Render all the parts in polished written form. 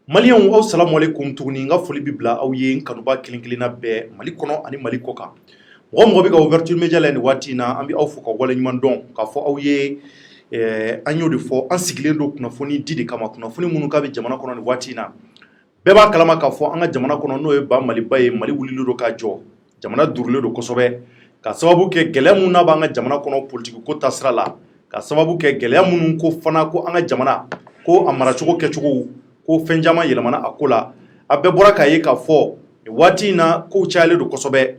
Malien aw salamu alaikum tuguni nga foli bibla aw ye kanuba kelen-kelenna bɛɛ Mali kɔnɔ ani Mali kɔ kan. Mɔgɔ bɛ ka ouverture media la ni waati na an bi aw fo ka wale ɲuman dɔn ka fɔ aw ye an y'o de fɔ an sigilen don kunnafoni di de kama kunnafoni minnu ka bɛ jamana kɔnɔ ni waati na. Bɛɛ b'a kalama ka fɔ an ka jamana kɔnɔ n'o ye ba Maliba ye Mali wulilen don ka jɔ. Jamana durulen don kosɛbɛ ka sababu kɛ gɛlɛya minnu n'a b'an ka jamana kɔnɔ politique ko ta sira la ka sababu kɛ gɛlɛya minnu ko fana ko an ka jamana ko a maracogo kɛcogo ko fɛn caman yɛlɛmana a ko la a bɛɛ bɔra k'a ye k'a fɔ waati in na kow cayalen don kosɛbɛ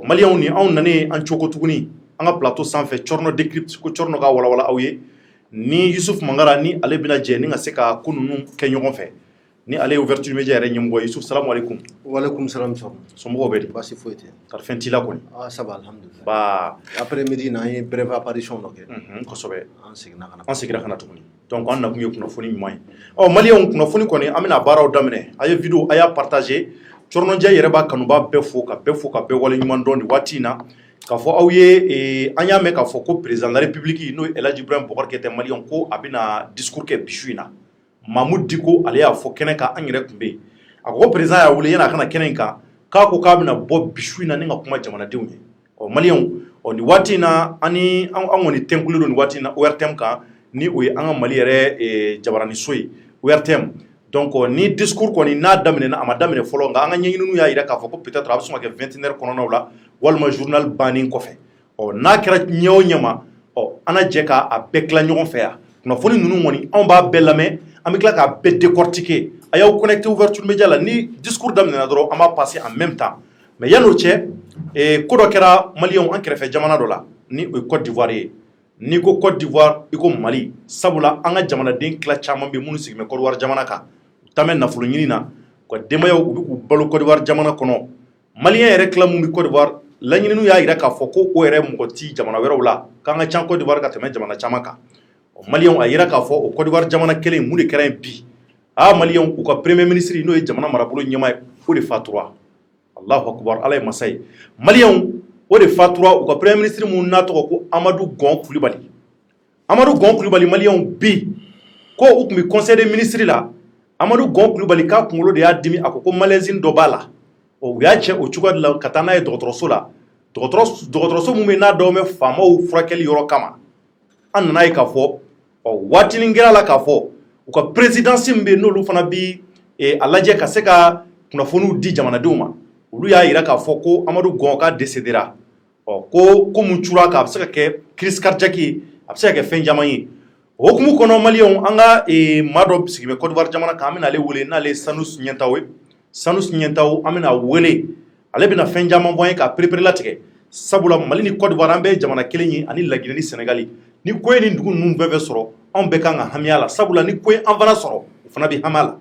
maliyɛnw ni anw nanen an cogo tuguni an ka plateau sanfɛ Cɔrɔnɔ Décrypte ko Cɔrɔnɔ ka walawala aw ye ni Yusuf Mangara ni ale bɛna jɛ ni ka se ka ko ninnu kɛ ɲɔgɔn fɛ ni ale ye ouverture media yɛrɛ ɲɛmɔgɔ ye Yusuf salamu alaikum. Walaikum salam somɔgɔw bɛ di baasi foyi tɛ kari fɛn t'i la kɔni ça va alhamdulillah ba après midi na an ye brève apparition dɔ kɛ kosɛbɛ an seginna ka na tuguni donc an nakun ye kunnafoni ɲuman ye maliyɛnw kunnafoni kɔni an bɛna baaraw daminɛ a ye vidéo a y'a partager Cɔrɔnɔjɛ yɛrɛ b'a kanuba bɛɛ fo ka bɛɛ wale ɲuman dɔn nin waati in na k'a fɔ aw ye an y'a mɛn k'a fɔ ko président de la république n'o ye El Hadji Ibrahim Boubacar Keïta maliyɛnw ko a bɛna discours kɛ bi su in na Mamude Diko ale y'a fɔ kɛnɛ kan an yɛrɛ tun bɛ yen a ko président y'a wele yan'a kana kɛnɛ in kan k'a ko k'a bɛna bɔ bi su in na ni ka kuma jamanadenw ye maliyɛnw nin waati in na an kɔni tɛnkulen don nin waati in na ORTM kan ni o ye an ka Mali yɛrɛ jabaraniso ye ORTM donc ni discours kɔni n'a daminɛna a ma daminɛ fɔlɔ nka an ka ɲɛɲininiw y'a jira k'a fɔ ko peut-être a bɛ sɔn ka kɛ 21h kɔnɔnaw la walima journal bannen kɔfɛ n'a kɛra ɲɛ o ɲɛ ma an na jɛ k'a bɛɛ tila ɲɔgɔn fɛ yan kunnafoni ninnu kɔni anw b'a bɛɛ lamɛn an bɛ tila k'a bɛɛ décortiquer a y'aw connecté ouverture media la ni discours daminɛna dɔrɔn an b'a passer en même temps mais yan'o cɛ ko dɔ kɛra maliyɛnw an kɛrɛfɛ jamana dɔ la ni o ye Côte d'Ivoire ye n'i ko Côte d'Ivoire i ko Mali sabula an ka jamanaden tila caman bɛ minnu sigilen bɛ Côte d'Ivoire jamana kan u taa mɛ nafolo ɲini na u ka denbayaw u bɛ k'u balo Côte d'Ivoire jamana kɔnɔ maliyɛn yɛrɛ tila mun bɛ Côte d'Ivoire laɲininiw y'a jira k'a fɔ ko o yɛrɛ mɔgɔ ti jamana wɛrɛw la k'an ka ca Côte d'Ivoire ka tɛmɛ jamana caman kan maliyɛnw a jira k'a fɔ o Côte d'Ivoire jamana kelen mun de kɛra yen bi maliyɛnw u ka premier ministre n'o ye jamana marabolo ɲɛmaa ye o de fatura Allahu akbar ala ye masa ye maliyɛnw o de fatura u ka premier ministre mun n'a tɔgɔ ko Amadou Gon Coulibaly maliyɛnw bi ko u tun bɛ conseil des ministres la Amadou Gon Coulibaly k'a kunkolo de y'a dimi a ko malaise dɔ b'a la u y'a cɛ o cogoya de la ka taa n'a ye dɔgɔtɔrɔso la dɔgɔtɔrɔso mun bɛ n'a dɔw bɛ faamaw furakɛli yɔrɔ kama an nana ye k'a fɔ waatinin kɛra la k'a fɔ u ka présidence min bɛ n'olu fana bi a lajɛ ka se ka kunnafoniw di jamanadenw ma olu y'a jira k'a fɔ ko Amadou Gon ka décédera ko mun cura k'a bɛ se ka kɛ crise cardiaque ye a bɛ se ka kɛ fɛn caman ye o hukumu kɔnɔ maliyɛnw an ka maa dɔ sigi bɛ Côte d'Ivoire jamana kan an bɛna ale wele n'ale ye Sanusi Ɲɛntaw ye Sanusi Ɲɛntaw an bɛna wele ale bɛna fɛn caman fɔ an ye k'a perepere latigɛ sabula Mali ni Côte d'Ivoire an bɛɛ ye jamana kelen ye ani Laginɛ ni Sénégal ni ko ye nin dugu ninnu fɛn sɔrɔ anw bɛɛ kan ka hami a la sabula ni ko ye an fana sɔrɔ u fana bɛ hami a la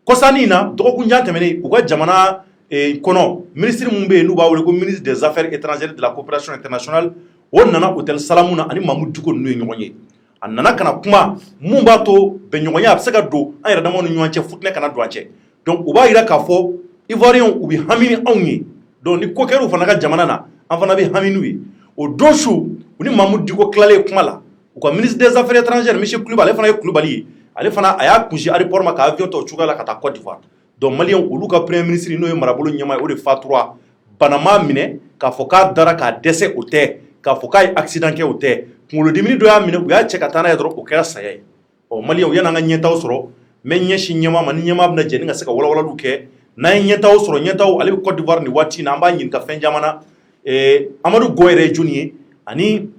kɔsani in na dɔgɔkun jan tɛmɛnen u ka jamana kɔnɔ ministre mun bɛ yen n'u b'a wele ko ministre des affaires étrangères de la coopération internationale o nana hôtel Salamu na ani Mamude Diko ninnu ye ɲɔgɔn ye a nana kana kuma mun b'a to bɛnɲɔgɔnya a bɛ se ka don an yɛrɛ damaw ni ɲɔgɔn cɛ futinɛ kana don an cɛ donc u b'a jira k'a fɔ Ivoiriens u bɛ hami ni anw ye donc ni ko kɛra u fana ka jamana na an fana bɛ hami n'u ye o don su u ni Mamude Diko tilalen kuma la u ka ministre des affaires étrangères monsieur Coulibaly ale fana ye Coulibaly ye ale fana a y'a kunsi aéroport ma ka avion ta o cogoya la ka taa Côte d'Ivoire donc maliyɛnw olu ka premier ministre n'o ye marabolo ɲɛmaa ye o de fatura bana m'a minɛ k'a fɔ k'a dara k'a dɛsɛ o tɛ k'a fɔ k'a ye accident kɛ o tɛ kunkolodimi dɔ y'a minɛ u y'a cɛ ka taa n'a ye dɔrɔn o kɛra saya ye maliyɛnw yan'an ka ɲɛtaw sɔrɔ n bɛ ɲɛsin ɲɛmaa ma ni ɲɛmaa bɛna jɛ ni ka se ka walawalaliw kɛ n'an ye ɲɛtaw sɔrɔ ɲɛtaw ale bɛ Côte d'Ivoire nin waati in na an b'a ɲininka fɛn caman na Amadou Gon yɛrɛ ye jɔnni ye ani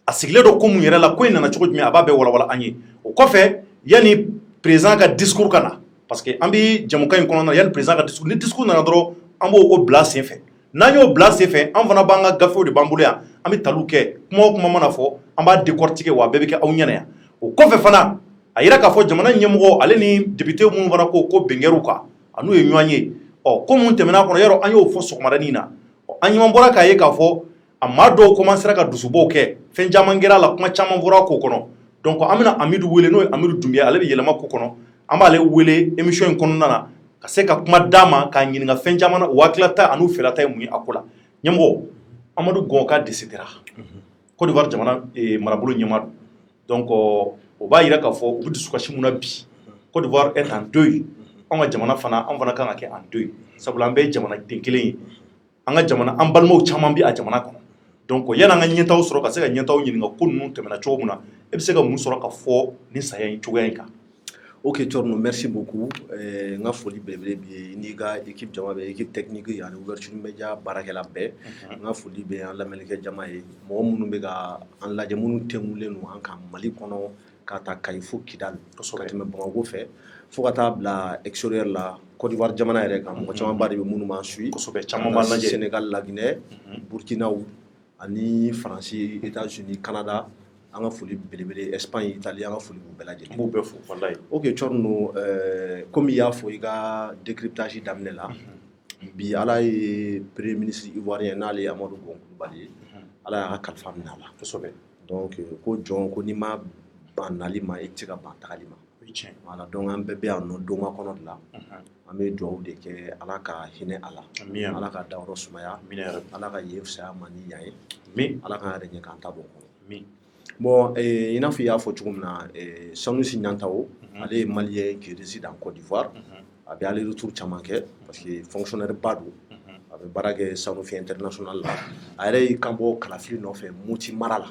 a sigilen don ko mun yɛrɛ la ko in nana cogo jumɛn a b'a bɛɛ walawala an ye o kɔfɛ yanni président ka discours ka na parce que an bɛ jɛmukan in kɔnɔna na yanni président ka discours ni discours nana dɔrɔn an b'o bila sen fɛ n'an y'o bila sen fɛ an fana b'an ka gafew de b'an bolo yan an bɛ taliw kɛ kuma o kuma mana fɔ an b'a décortiquer wa a bɛɛ bɛ kɛ aw ɲɛna yan o kɔfɛ fana a yira k'a fɔ jamana ɲɛmɔgɔ ale ni député minnu fana ko bɛnkɛr'u kan a n'u ye ɲɔgɔn ye ko mun tɛmɛna kɔnɔ yɔrɔ an y'o fɔ sɔgɔmadanin na an ɲuman bɔra k'a ye k'a fɔ a maa dɔw commencera ka dusubɔw kɛ fɛn caman kɛra a la kuma caman fɔra ko kɔnɔ donc an bɛna Amidu wele n'o ye Amidu Dunbiya ale bɛ yɛlɛma ko kɔnɔ an b'ale wele émission in kɔnɔna na ka se ka kuma d'a ma k'a ɲininka fɛn caman na o hakilata an'u fɛlata ye mun ye a ko la ɲɛmɔgɔ Amadou Gon ka décédera Côte d'Ivoire jamana marabolo ɲɛmaa donc o b'a jira k'a fɔ u bɛ dusukasi mun na bi Côte d'Ivoire est en deuil an ka jamana fana kan ka kɛ en deux sabula an bɛɛ ye jamana den kelen ye an ka jamana an balimaw caman bi a jamana kɔnɔ donc yana an ka ɲɛtaw sɔrɔ ka se ka ɲɛtaw ɲininka ko ninnu tɛmɛna cogo min na e bɛ se ka mun sɔrɔ ka fɔ ni saya in cogoya in kan. Ok Thierno, merci beaucoup. N ka foli belebele b'i ye n'i ka équipe jama bɛ équipe technique ani ouverture média baarakɛla bɛɛ n ka foli bɛ an lamɛnnikɛ jama ye mɔgɔ minnu bɛ ka an lajɛ minnu tɛnkulen don an kan Mali kɔnɔ ka ta Kayi fo Kidali ka tɛmɛ Bamako fɛ fo ka taa bila extérieur la Côte d'Ivoire jamana yɛrɛ kan mɔgɔ caman ba de bɛ minnu b'an suit Sénégal, la Guinée, Burkina ani France, États-Unis, Canada. An ka foli belebele Espagne, Italie, an ka foli b'u bɛɛ lajɛlen. B'u bɛɛ fo wallahi. Ok Thierno, comme i y'a fɔ i ka décryptage daminɛ la bi ala ye premier ministre ivoirien n'ale ye Amadou Gon Coulibaly ye ala y'a ka kalifa minɛ a la kosɛbɛ donc ko jɔn ko n'i ma ban nali ma i tɛ se ka ban tagali ma voilà donc an bɛɛ bɛ yan nɔ donga kɔnɔ de la an bɛ dugawu de kɛ ala ka hinɛ a la ala ka dayɔrɔ sumaya ala ka yen fisaya ma ni yan ye ala ka yɛrɛ ɲɛ k'an ta bɔ kɔnɔ bon i n'a fɔ i y'a fɔ cogo min na Sanusi Ɲantawo ale ye malien qui réside en Côte d'Ivoire a bɛ aller retour caman kɛ parce que fonctionnaire ba don a bɛ baara kɛ Sanofi international la a yɛrɛ y'i kan bɔ kalafili nɔfɛ Mopti mara la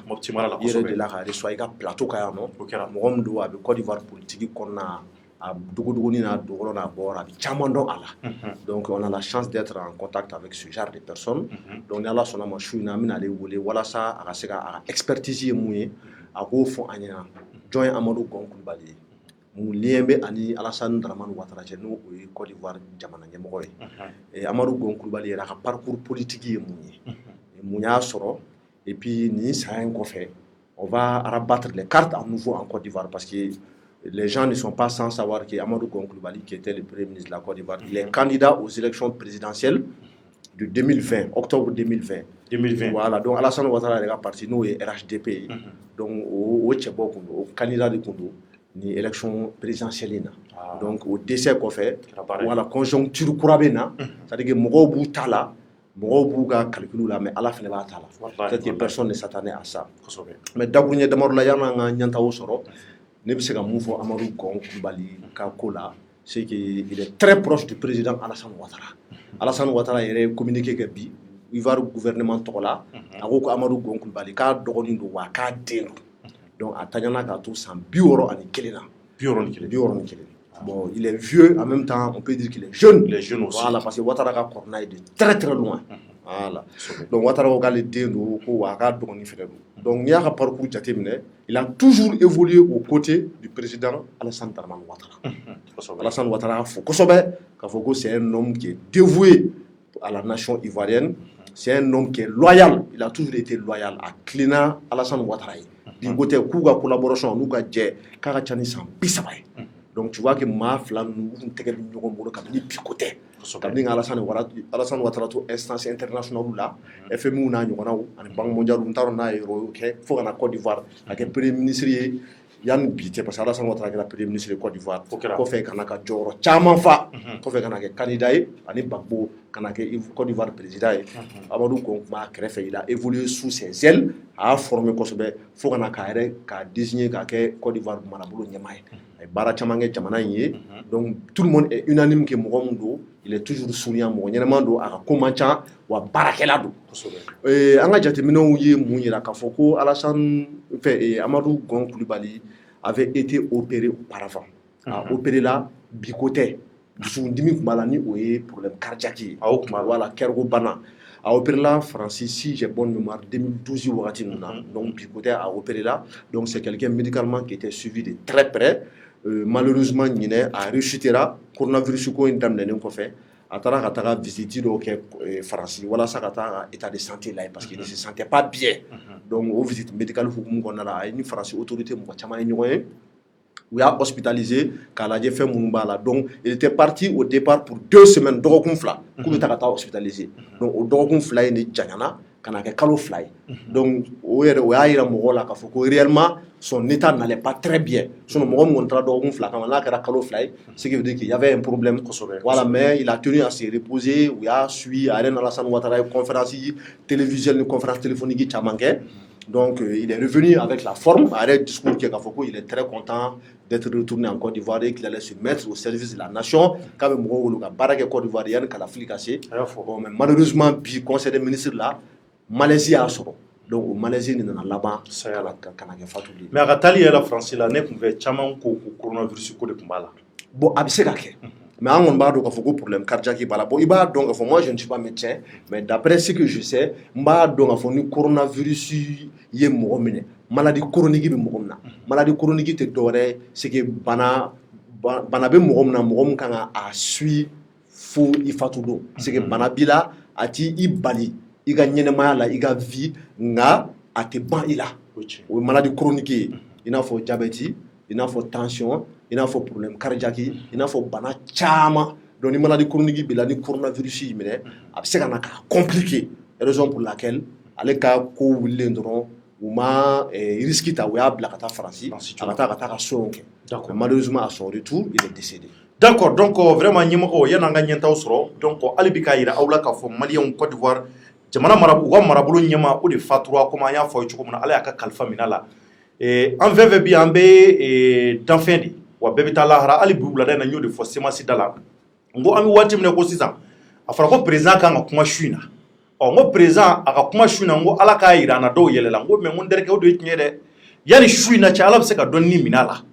i yɛrɛ de la ka reçoit i ka plateau kan yan nɔ mɔgɔ min don a bɛ Côte d'Ivoire politique kɔnɔna a dogoni n'a dogɔrɔ n'a bɔrɔ a bɛ caman dɔn a la donc on a la chance d'être en contact avec ce genre de personnes donc ni ala sɔnna ma su in na an bɛna ale wele walasa a ka se ka a ka expertise ye mun ye a k'o fɔ an ɲɛna jɔn ye Amadou Gon Coulibaly ye mun lien bɛ ani Alassane Dramane Ouattara cɛ n'o ye Côte d'Ivoire jamana ɲɛmɔgɔ ye Amadou Gon Coulibaly yɛrɛ a ka parcours politique ye mun ye mun y'a sɔrɔ et puis nin saya in kɔfɛ on va rabattre les cartes à nouveau en Côte d'Ivoire parce que les gens ne sont pas sans savoir que Amadou Gon Coulibaly, qui était le premier ministre de la Côte d'Ivoire, il est candidat aux élections présidentielles de 2020, octobre 2020. Voilà, donc Alassane Ouattara est parti, nous, et RHDP. Donc, au Tchèbo, au candidat de Kondo, ni élection présidentielle. Donc, au décès qu'on fait, voilà, conjoncture courabena, c'est-à-dire que Mogo Tala, Mogo Bouga calcul là, mais à la fin, peut-être que personne ne s'attendait à ça. Mais d'abord, il y a un Nyantao Soro. Ne bɛ se ka mun fɔ Amadou Gon Coulibaly ka ko la c'est qu'il est très proche du président Alassane Ouattara. Alassane Ouattara yɛrɛ ye communiqué kɛ bi Ivoire gouvernement tɔgɔ la a ko Amadou Gon Coulibaly k'a dɔgɔnin don wa k'a den don donc a taɲana k'a to san 61 na 61 bon il est vieux en même temps on peut dire qu'il est jeune aussi voilà parce que Ouattara ka kɔrɔ n'a ye de très très loin voilà donc Ouattara ko k'ale den don ko wa k'a dɔgɔnin fɛnɛ don donc n'i y'a ka parcours jateminɛ il a toujours évolué aux côtés du président Alassane Dramane Ouattara. Alassane Ouattara a fɔ kosɛbɛ k'a fɔ ko c'est un homme qui est dévoué à la nation ivoirienne, c'est un homme qui est loyal, il a toujours été loyal à Klina Alassane Ouattara ye. Bi côté k'u ka collaboration n'u ka jɛ k'a ka ca ni san 30 ye. Donc tu vois que maa fila ninnu u tɛgɛ bɛ ɲɔgɔn bolo kabini bi côté. Kabini Alassane Ouattara to instance internationale la FMI n'a ɲɔgɔnnaw ani Banque mondiale n t'a dɔn n'a ye yɔrɔ y'o kɛ fo ka na Côte d'Ivoire a kɛ premier ministre ye yanni bi cɛ parce que Alassane Ouattara kɛra premier ministre ye Côte d'Ivoire kɔfɛ ka na ka jɔyɔrɔ caman fa kɔfɛ ka na kɛ candidat ye ani Gbagbo ka na kɛ Côte d'Ivoire président ye Amadou Gon b'a kɛrɛfɛ il a évolué sous ses ailes a formé kosɛbɛ fo ka na k'a yɛrɛ k'a désigner k'a kɛ Côte d'Ivoire marabolo ɲɛmaa ye a ye baara caman kɛ jamana in ye donc tout le monde est unanime que mɔgɔ min don il est toujours souriant mɔgɔ ɲɛnama don a ka ko man ca wa baarakɛla don an ka jateminɛw ye mun yira k'a fɔ ko Amadou Gon Coulibaly avait été opéré auparavant a opéré la bi ko tɛ dusukundimi tun b'a la ni o ye problème cardiaque ye voilà kɛriko bana a opéré la France si j'ai bonne mémoire 2012 wagati ninnu na donc bi ko tɛ a opéré la donc c'est quelqu'un médicalement qui était suivi de très près malheureusement ɲinɛ a rechuté-ra coronavirus ko in daminɛnen kɔfɛ a taara ka taga visite dɔw kɛ France walasa ka taa état de santé lajɛ parce qu'il ne se sentait pas bien donc o visite médicale hukumu kɔnɔna la a ye ni France autorité mɔgɔ caman ye ɲɔgɔn ye u y'a hospitalisé k'a lajɛ fɛn minnu b'a la donc il était parti au départ pour 2 semaines dɔgɔkun 2 k'u bɛ taa ka taa hospitalisé donc o dɔgɔkun 2 in de janyana ka na kɛ kalo 2 ye donc o y'a yira mɔgɔw la k'a fɔ ko réellement son état n'allait pas très bien sinon mɔgɔ min kɔni taara dɔgɔkun 2 kama n'a kɛra kalo 2 ye ce qui veut dire qu'il y avait un problème voilà mais il a tenu à se reposer u y'a suivi a yɛrɛ ni Alassane Ouattara ye conférence télévisuelle ni conférence téléphonique caman kɛ Donc, il est revenu avec la forme. Arrête discours qui il est très content d'être retourné en Côte d'Ivoire et qu'il allait se mettre au service de la nation. Quand même, Côte d'Ivoire, il y a mais malheureusement, le conseil des ministres là, Malaisie a sort. Donc, Malaisie n'est pas là-bas. Mais à Gatali et la France, là, n'est pas chaman ko coronavirus ko de kumbala. Bon, abisegake. Mais on va donc avoir problème cardiaque bala. Bon, il va donc moi je ne suis pas médecin, mais d'après ce que je sais, m'a donc avoir une coronavirus yé moomine. Maladie chronique be moomna. Maladie chronique te doré, c'est que bana be moomna moom kanga a sui fou ifatudo. C'est que bana bila ati ibali. Iga nyene la iga vie nga ate ban ila. Oui, maladie chronique. Il a faut diabète, il a faut tension, il a faut problème cardiaque, il a faut bana chama. Donc, une maladie chronique, il a ni coronavirus, c'est compliqué. Raison pour laquelle, les cas où ils ou ma risque ta wea blakata France, akata sonke. Malheureusement à son retour, il est décédé. D'accord, donc vraiment nyemako yana nga nyenta usro, donc alibika ira awla ka fo Malien Côte d'Ivoire, jamana marabulu nyema o de fatura comme ya fo chuko mona ala aka kalfa minala. En VVB ambe d'enfendi wa bebita lahara ali bubula da na nyo de fo semasi dala. Ngo ami wati mne ko sisan afara ko president kan ga kuma shuina ngo president aka kuma shuina ngo ala ka ira na do yelela ngo me mun derke o do yinye de yani shuina cha ala be se ka don ni minala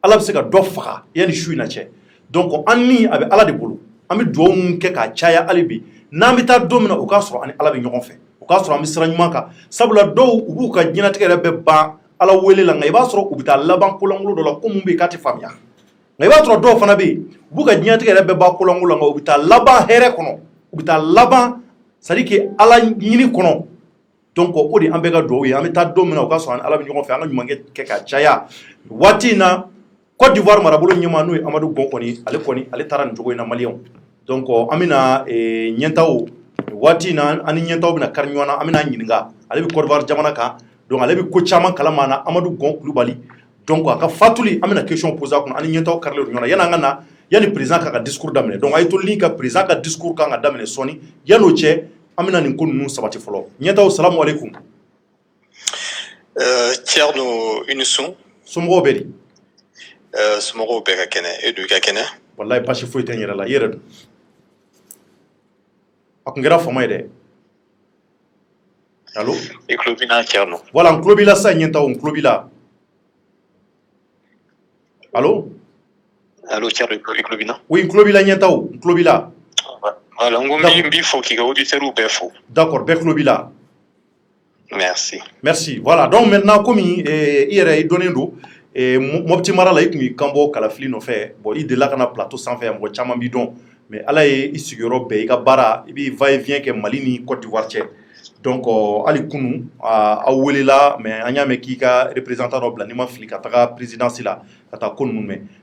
ala be se ka do faga yani shuina che donc anni abe ala de bolo ami do mun ke ka chaya alibi na mi ta do mina o ka soro ani ala be nyogon fe o ka soro ami sira nyuma ka sabula do ubu ka jina tigere be ba ala welela ngai ba soro ubita laban kolongulo do la ko mun be ka ti famia ngai ba tro do fana be buka nyati kere be ba kolongulo nga ubita laba here kono ubita laba sadiki ala nyini kono donc o di ambega do wi ameta do mina o ka so an ala bi nyon fe anga nyumange ke ka chaya wati na Côte d'Ivoire marabolo nyama no Amadou Gon koni ale taran jogo na Malien donc amina nyentawo wati na ani nyentawo bina karnyona amina nyinga ale bi Côte d'Ivoire jamana ka donc ale bi ko chama kala mana Amadou Gon Coulibaly donc aka fatuli amina question poser ko ani nyentawo karle nyona yana ngana yani président ka discours damene donc ay to li ka président ka discours ka damene soni yano che amina nin ko nu sabati folo nyentawo assalamu alaikum Tierno Unusun sumgo beri sumgo be ka kene edu ka kene wallahi pashi fo iten yera la yera akungera fama ide allo e clubina Tierno voilà clubila sa nyentawo clubila allo allo Tierno e clubina oui clubila nyentawo clubila voilà ngombi fo ki ga auditeur ou be fo d'accord be clubila merci voilà donc maintenant comme hier donendo mobti marala ikumi kambo kala fili no fe bon il de la kana plateau sans faire mo chama bidon mais ala e isigoro be ga bara ibi va et vient que Mali ni Côte d'Ivoire che donc ali kunu a welela mais anya me ki ka représentant no bla ni ma fili ka ta présidence la kata kunu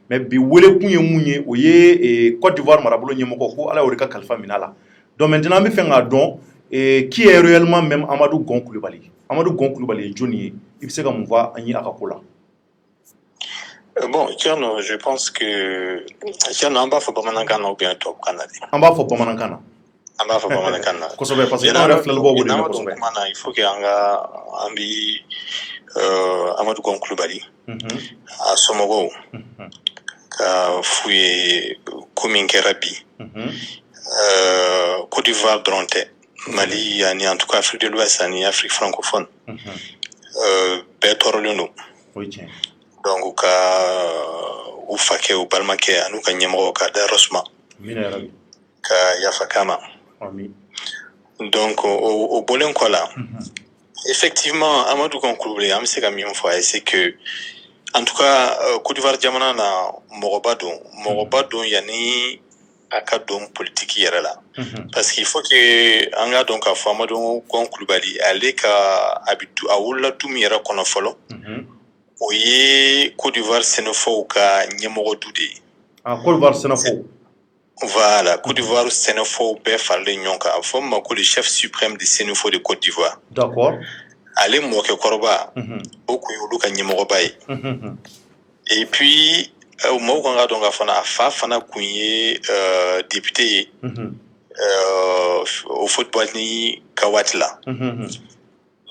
mais bi wele kunye munye oye Côte d'Ivoire marabulo nyemo ko ala o ka kalfa minala donc maintenant mi fait nga don qui est réellement même Amadou Gon Coulibaly Johnny il sait comment va anyi akakola. Bon, Tierno, je pense que Tierno amba fo bamanangana ou bien top canada. Amba fo bamanangana. Kosobe parce que na refle bo wodi na kosobe. Il faut que anga ambi Amadou Gon Coulibaly. A Somogo. Ka fouye Komin Kerabi. Côte d'Ivoire dronte. Mali yani en tout cas Afrique de l'Ouest yani Afrique francophone. Betorolono. Oui tiens. Donc ka ou fake ou palmake anu ka nyemro ka darosma minerabi ka yafakama ami donc au bolen quoi là effectivement Amadou Gon Coulibaly am se ka mi fois c'est que en tout cas Côte d'Ivoire jamana na morobado yani akadom politique yera là parce qu'il faut que anga donc a Amadou Gon Coulibaly aller ka habitu awula tumira kono folo Oye Côte d'Ivoire Sénéfo ka nyemoro dude. Côte d'Ivoire Sénéfo. Voilà, Côte d'Ivoire Sénéfo be farle nyonka afom mako le chef suprême de Sénéfo de Côte d'Ivoire. D'accord. Allez mo ke korba. Oku yulu ka nyemoro bay. Et puis mo ko nga donga fana kunye député au football ni Kawatla.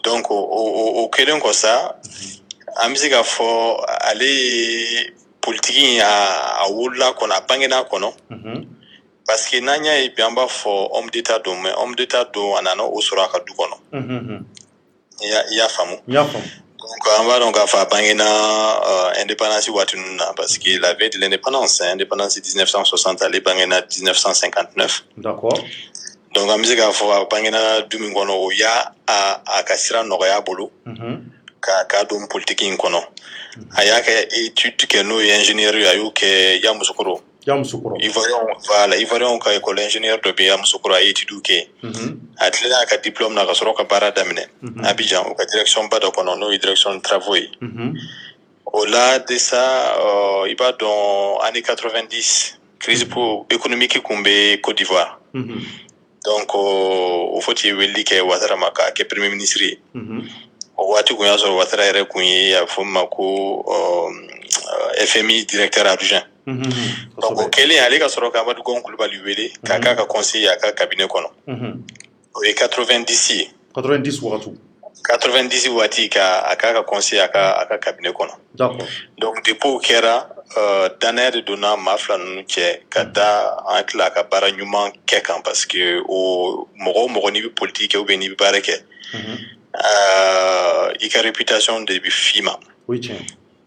Donc au kelen ko sa am se ka fɔ ale politique a wula kono a bangena kono parce que n'an y'a ye bi an b'a fɔ homme d'état don mais homme d'état don a nana o sɔrɔ a ka du kɔnɔ i y'a faamu donc an b'a dɔn k'a fɔ a bangena indépendance waati ninnu na parce que la veille de l'indépendance indépendance 1960 ale bangena 1959 d'accord donc an bɛ se k'a fɔ a bangena du min kɔnɔ o y'a a ka sira nɔgɔya bolo k'a don politique in kɔnɔ a y'a kɛ étude kɛ n'o ye ingénieur ye a y'o kɛ Yamoussoukro Ivoirien ka école ingénieur dɔ bɛ Yamoussoukro a ye étude kɛ a tilala a ka diplôme na ka sɔrɔ ka baara daminɛ Abidjan o ka direction ba dɔ kɔnɔ n'o ye direction de travaux ye o la de ça i b'a dɔn année 90 crise économique kun bɛ Côte d'Ivoire donc o faut que weleli kɛ Ouattara ma k'a kɛ premier ministre ye o waati kun y'a sɔrɔ Ouattara yɛrɛ kun ye a fɔ ma ko FMI directeur adjoint donc o kɛlen ale ka sɔrɔ ka Amadou Gon Coulibaly wele k'a k'a ka conseiller a ka cabinet kɔnɔ o ye 90 ye 90 waati k'a k'a ka conseiller a ka cabinet kɔnɔ donc depuis o kɛra danaya de donna maa fila ninnu cɛ ka da an tila ka baara ɲuman kɛ kan parce que o mɔgɔ n'i bɛ politique kɛ ou bien n'i bɛ baara kɛ i ka réputation de bɛ f'i ma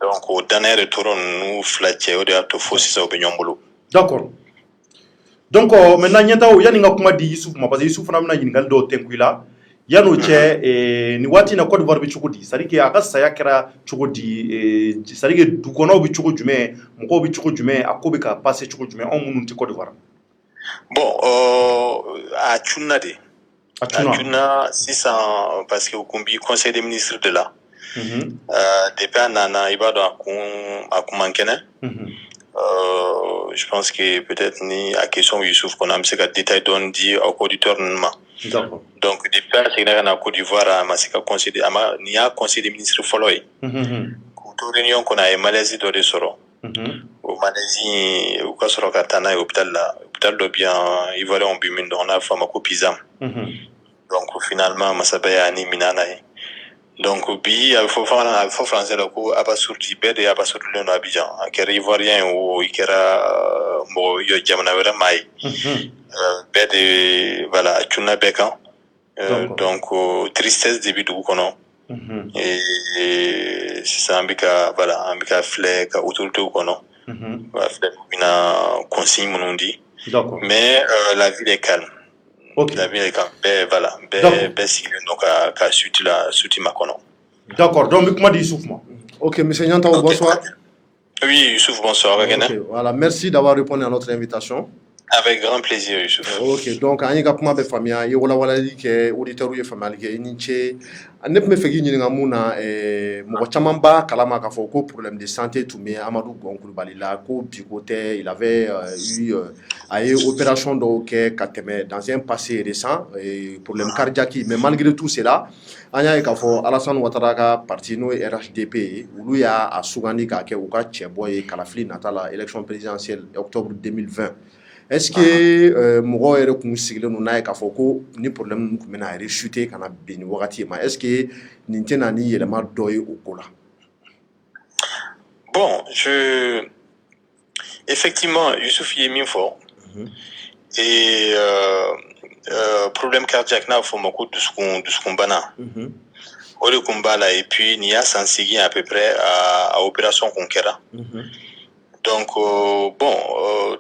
donc o danaya de tora ninnu fila cɛ o de y'a to fo sisan o bɛ ɲɔgɔn bolo d'accord donc maintenant ɲɛtaw yani n ka kuma di Yusuf ma parce que Yusuf fana bɛna ɲininkali dɔw tɛnku i la yan'o cɛ nin waati in na Côte d'Ivoire bɛ cogo di c'est à dire que a ka saya kɛra cogo di c'est à dire que dukɔnɔw bɛ cogo jumɛn mɔgɔw bɛ cogo jumɛn a ko bɛ ka passer cogo jumɛn anw minnu tɛ Côte d'Ivoire bon a cunna de a cunna sisan parce que o kun bi conseil des ministres de la depuis a nana i b'a dɔn a kun man kɛnɛ je pense que peut-être ni a question Youssouf qu'on a mis que détail dɔɔni di aw auditeur ninnu ma donc depuis a seginna ka na Côte d'Ivoire a ma se ka conseil ni y'a conseil des ministres fɔlɔ ye k'u to réunion kɔnɔ a ye malaise dɔ de sɔrɔ o malaise u ka sɔrɔ ka taa n'a ye hôpital la hôpital dɔ bɛ yan Ivoirien bɛ min dɔn on a fɔ a ma ko PISAM donc finalement Masaba y'a ni minɛ n'a ye donc bi a bɛ fɔ français la ko abasourdi bɛɛ de ye abasourdilen don Abidjan a kɛra Ivoirien o i kɛra mɔgɔ jamana wɛrɛ maa ye bɛɛ de voilà a cunna bɛɛ kan donc tristesse de bɛ dugu kɔnɔ sisan an bɛ ka filɛ ka autorités kɔnɔ ka filɛ u bɛna consigne minnu di mais la ville est calme la ville est calme bɛɛ sigilen don ka suti ma kɔnɔ d'accord donc n bɛ kuma di Yusuf ma ok monsieur Ɲantaw bonsoir oui Youssouf bonsoir voilà merci d'avoir répondu à notre invitation avec grand plaisir Youssouf ok donc an y'i ka kuma bɛɛ faamuya i ye walawalali kɛ auditeurs ye faamuyali kɛ i ni ce ne tun bɛ fɛ k'i ɲininka mun na mɔgɔ caman b'a kalama k'a fɔ ko problème de santé tun bɛ Amadou Gon Coulibaly la ko bi ko tɛ il avait eu a ye opération dɔw kɛ ka tɛmɛ dans un passé récent problème cardiaque mais malgré tout cela an y'a ye k'a fɔ Alassane Ouattara ka parti n'o ye RHDP ye olu y'a sugandi k'a kɛ u ka cɛbɔ ye kalafili nata la élection présidentielle octobre 2020 est-ce que mɔgɔw yɛrɛ kun sigilen don n'a ye k'a fɔ ko ni problème ninnu tun bɛna rechuter ka na bɛn ni wagati ma est-ce que nin tɛna ni yɛlɛma dɔ ye o ko la bon effectivement Youssouf ye min fɔ et problème cardiaque n'a fɔ ma ko dusukunbana o de kun b'a la et puis nin y'a san 8 à peu près à opération kun kɛra donc bon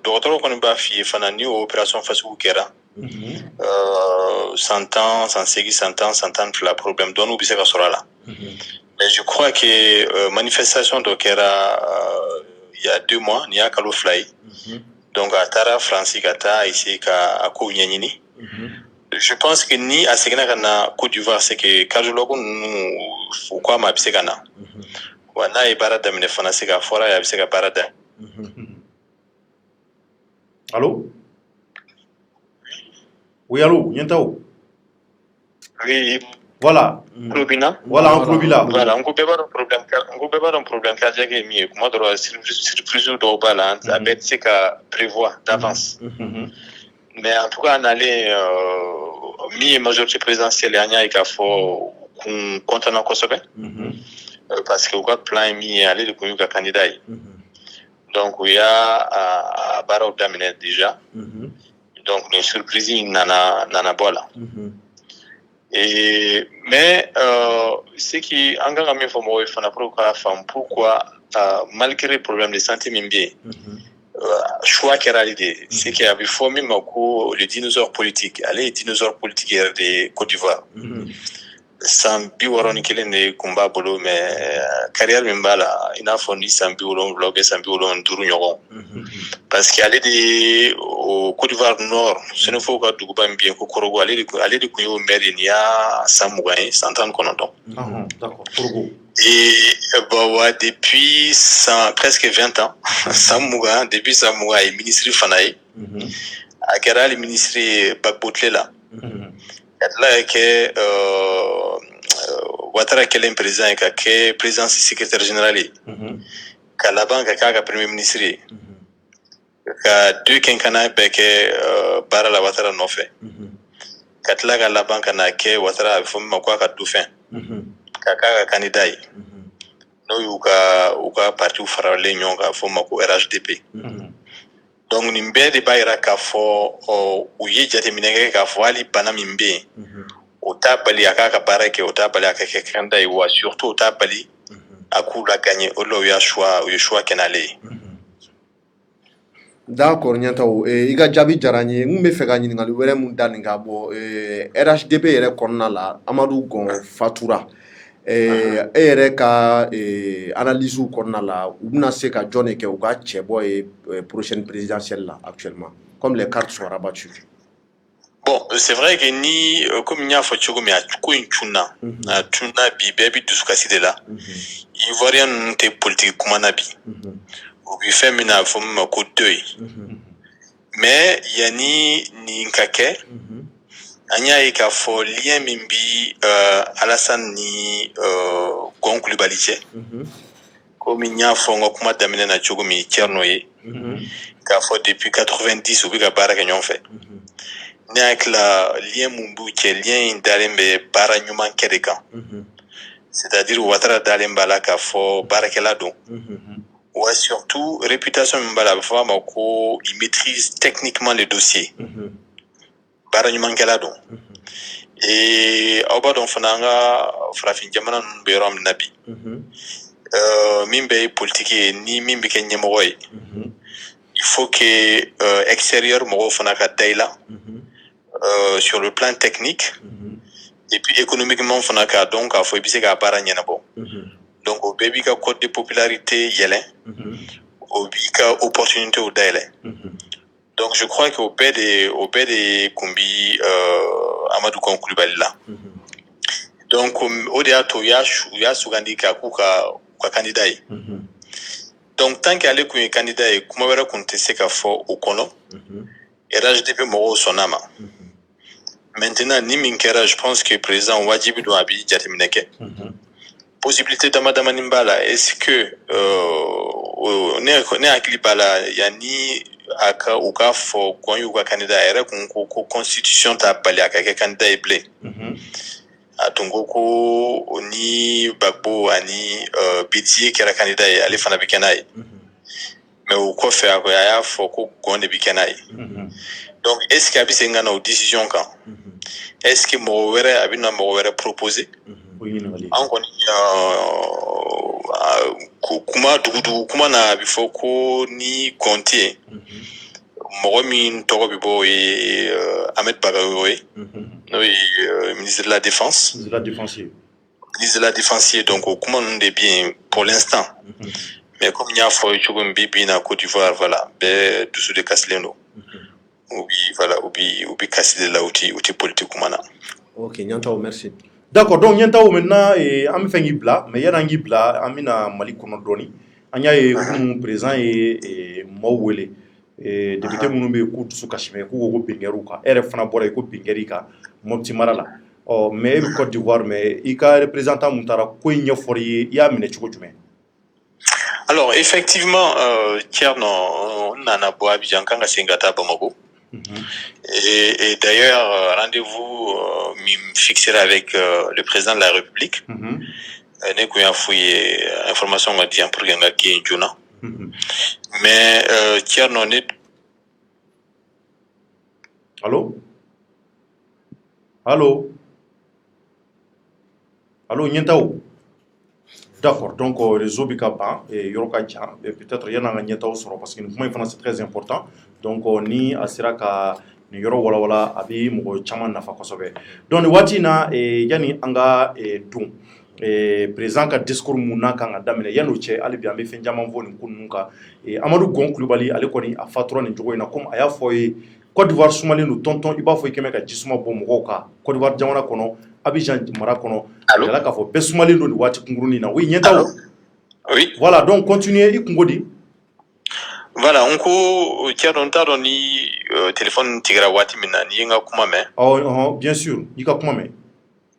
dɔgɔtɔrɔ kɔni b'a f'i ye fana ni opération fasugu kɛra 100 ans 108 100 ans fila problème dɔɔniw bɛ se ka sɔrɔ a la mais je crois que manifestation dɔ kɛra il y a 2 mois nin y'a kalo 2 ye donc a taara France ka taa essayer ka a kow ɲɛɲini je pense que ni a seginna ka na Côte d'Ivoire c'est que cardiologue ninnu u ko a ma a bɛ se ka na wa n'a ye baara daminɛ fana c'est ka fɔra ye a bɛ se ka baara daminɛ allô oui allô Ɲɛtaw oui voilà Kulobina voilà an tulo b'i la voilà n ko bɛɛ b'a dɔn problème cardiaque ye min ye kuma dɔ la surprise dɔw b'a la a bɛɛ tɛ se ka prévoir d'avance mais en tout cas nalen min ye majorité présidentielle an y'a ye k'a fɔ kun kontana kosɛbɛ parce que u ka plan min ye ale de kun y'u ka candidat ye donc u y'a baaraw daminɛ déjà donc ni surprise nana bɔ la mais ce qui an kan ka min fɔ mɔgɔw ye fana pour k'a faamu pourquoi malgré problème de santé min bɛ yen choix kɛra ale de c'est que a bɛ fɔ min ma ko le dinosaure politique ale ye dinosaure politique yɛrɛ de Côte d'Ivoire san 61 de kun b'a bolo mais carrière min b'a la i n'a fɔ ni san 70 ou san 75 ɲɔgɔn parce que ale de au Côte d'Ivoire Nord Sénéfo ka duguba min bɛ yen ko Korogo ale de kun y'o maire nin y'a san 20 ye san 19 d'accord Korogo et bon ouais, depuis presque 20 ans depuis san 20 ye ministre fana ye a kɛra hali ministre ye Gbagbo Tile là que Ouattara kɛlen président ye ka kɛ président secrétaire général ye ka laban ka k'a ka premier ministre ye ka 2 quinquennat bɛɛ kɛ baara la Ouattara nɔfɛ ka tila ka laban ka na kɛ Ouattara a bɛ fɔ min ma ko a ka dauphin ka k'a ka candidat ye n'o y'u ka partiw faralen ɲɔgɔn kan a fɔ ma ko RHDP donc nin bɛɛ de b'a yira k'a fɔ u ye jateminɛ kɛ k'a fɔ hali bana min bɛ yen o t'a bali a k'a ka baara kɛ o t'a bali a ka kɛ candidat ye wa surtout o t'a bali a k'u la gagner o la u ye choix kɛ n'ale ye. D'accord Ɲantaw i ka jaabi diyara n ye n bɛ fɛ ka ɲininkali wɛrɛ mun da nin ka bɔ RHDP yɛrɛ kɔnɔna la Amadu Gɔn fatura e yɛrɛ ka analyse kɔnɔna la u bɛna se ka jɔn de kɛ u ka cɛbɔ ye prochaine présidentielle là actuellement comme les cartes sont rabattues. Bon, c'est vrai que ni comme il y a fait cogo min a ko in cunna bi bɛɛ bi dusukasi de la Ivoirien ninnu tɛ politique kuma na bi u bi fɛn min na a bɛ fɔ min ma ko deuil mais yanni nin ka kɛ an y'a ye k'a fɔ lien min bi Alassane ni Gɔn Kulibali cɛ komi n y'a fɔ n ka kuma daminɛ na cogo min Thierno ye k'a fɔ depuis 90 u bɛ ka baara kɛ ɲɔgɔn fɛ ne hakili la lien mun b'u cɛ lien in dalen bɛ baara ɲuman kɛ de kan c'est-à-dire Ouattara dalen b'a la k'a fɔ baarakɛla don wa surtout réputation min b'a la a bɛ fɔ a ma ko il maîtrise techniquement le dossier baara ɲumankɛla don aw b'a dɔn fana an ka farafin jamana ninnu bɛ yɔrɔ min na bi min bɛ ye politique ye ni min bɛ kɛ ɲɛmɔgɔ ye il faut que extérieur mɔgɔw fana ka da i la sur le plan technique et puis économiquement fana k'a dɔn k'a fɔ i bɛ se k'a baara ɲɛnabɔ donc o bɛɛ b'i ka cote de popularité yɛlɛn o b'i ka opportunité dayɛlɛn donc je crois que au bɛɛ de kun bi Amadou Gɔn Kulibali la donc o de y'a to u y'a sugandi k'a k'u ka candidat ye donc tant que ale kun ye candidat ye kuma wɛrɛ kun tɛ se ka fɔ o kɔnɔ RHDP mɔgɔw sɔnn'a ma maintenant ni min kɛra je pense que président wajibi don a bi jateminɛ kɛ possibilité dama nin b'a la est-ce que ne hakili b'a la yanni u k'a fɔ Gɔn y'u ka candidat a yɛrɛ kun ko constitution t'a bali a ka kɛ candidat ye bilen a tun ko ni Gbagbo ani Bédié kɛra candidat ye ale fana bɛ kɛ n'a ye mais o kɔfɛ a y'a fɔ ko Gɔn de bɛ kɛ n'a ye donc est-ce que a bɛ segin ka na o décision kan est-ce que mɔgɔ wɛrɛ a bɛ na mɔgɔ wɛrɛ proposer an kɔni kuma dugudugu kuma na a bɛ fɔ ko ni Gɔn tɛ yen mɔgɔ min tɔgɔ bɛ bɔ o ye Ahmed Bagayogo ye n'o ye ministre de la défense ministre de la défense donc o kuma ninnu de bɛ yen pour l'instant mais comme n y'a fɔ cogo min bi na Côte d'Ivoire voilà bɛɛ dusu de kasilen don u bi kasi de la u ti politique kuma na. Ok Ɲantaw merci. D'accord donc Ɲantaw maintenant an bɛ fɛ k'i bila mais yan'an k'i bila an bɛna Mali kɔnɔ dɔɔni an y'a ye minnu président ye maaw wele député minnu bɛ yen k'u dusu kasimɛ k'u ko Benkɛriw kan e yɛrɛ fana bɔra yen ko Benkɛri kan Mopti mara la mais e bɛ Côte d'Ivoire mais i ka représentant mun taara ko in ɲɛfɔli ye i y'a minɛ cogo jumɛn? Alors effectivement Thierno nana bɔ Abidjan kan ka segin ka taa Bamako Et d'ailleurs, rendez-vous fixé avec le président de la République. Ne kuya fouiller information on va dire pour ganga qui juna. Mais tierno ne. Allô? Allô? Allô, Nyentao? D'accord, donc réseau Bikapa et Yorokaja, et peut-être il y en a un Nyentao sur parce que nous c'est très important. Donc ni Asiraka, ni Yoro Wala Abi, Mugo Chaman Nafa Kosobe. Donc Watina et Yani Anga et Dum. Et président ka discours muna kan damine yano che ali bi ambe fenjama voni kununka et Amadou Gon Coulibaly ale koni a fatro ni jogo ina comme aya foye Côte d'Ivoire sumali no tonton iba foye keme ka jisuma bo moka Côte d'Ivoire jamana kono Abidjan mara kono ala ka fo besumali no ni wati kunguruni na oui nyenta oui voilà donc continuer i kungodi voilà on ko tiadon tadon ni téléphone tigra wati mina ni nga kuma me oh bien sûr ni ka kuma me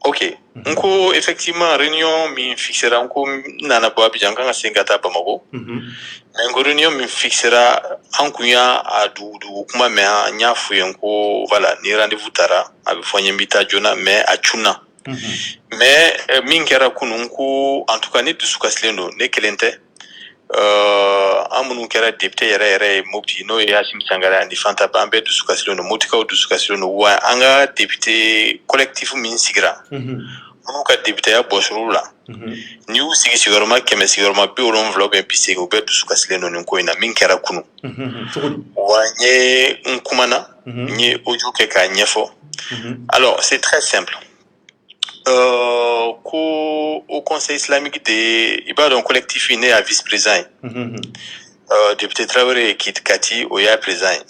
ok nko effectivement réunion mi fixera nko nana bo Abidjan kan sengata Bamako nko réunion mi fixera ankunya adu kuma me nya fuyen ko voilà ni rendez-vous tara abi fonye mbita jona mais achuna mais min kera kunu ko en tout cas ni dusuka slendo ne kelente amunu kera député yere mobti no ya Hashim Sangara ni Fanta Bambe dusuka slendo motika dusuka slendo wa anga député collectif min sigra munu ka député ya bosrula ni u sigi sigoroma keme sigoroma bi olon vlog bi sigi be dusuka slendo ni ko ina min kera kunu wa nye nkumana nye oju ke ka nyefo alors c'est très simple au Conseil islamique de Ibadan collectif né à vice-président député Traoré Kit Kati Oya président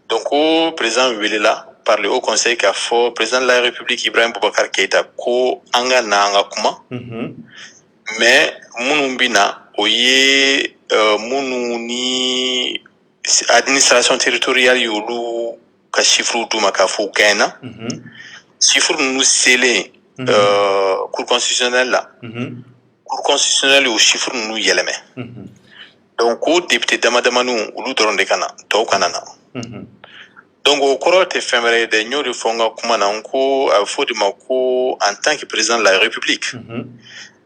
donc au président Welela par le Haut Conseil qu'a fait président de la République Ibrahim Boubacar Keïta ko anga na anga kuma mais munumbina oye munu ni administration territoriale yolu ka chiffre du makafu gaina chiffre nous scellé cour constitutionnel là cour constitutionnel au chiffre nous yeleme donc au député damadamanu ulu doron de kana to kanana donc au korote éphémère de nyori fonga kumana onko afodi mako en tant que président de la République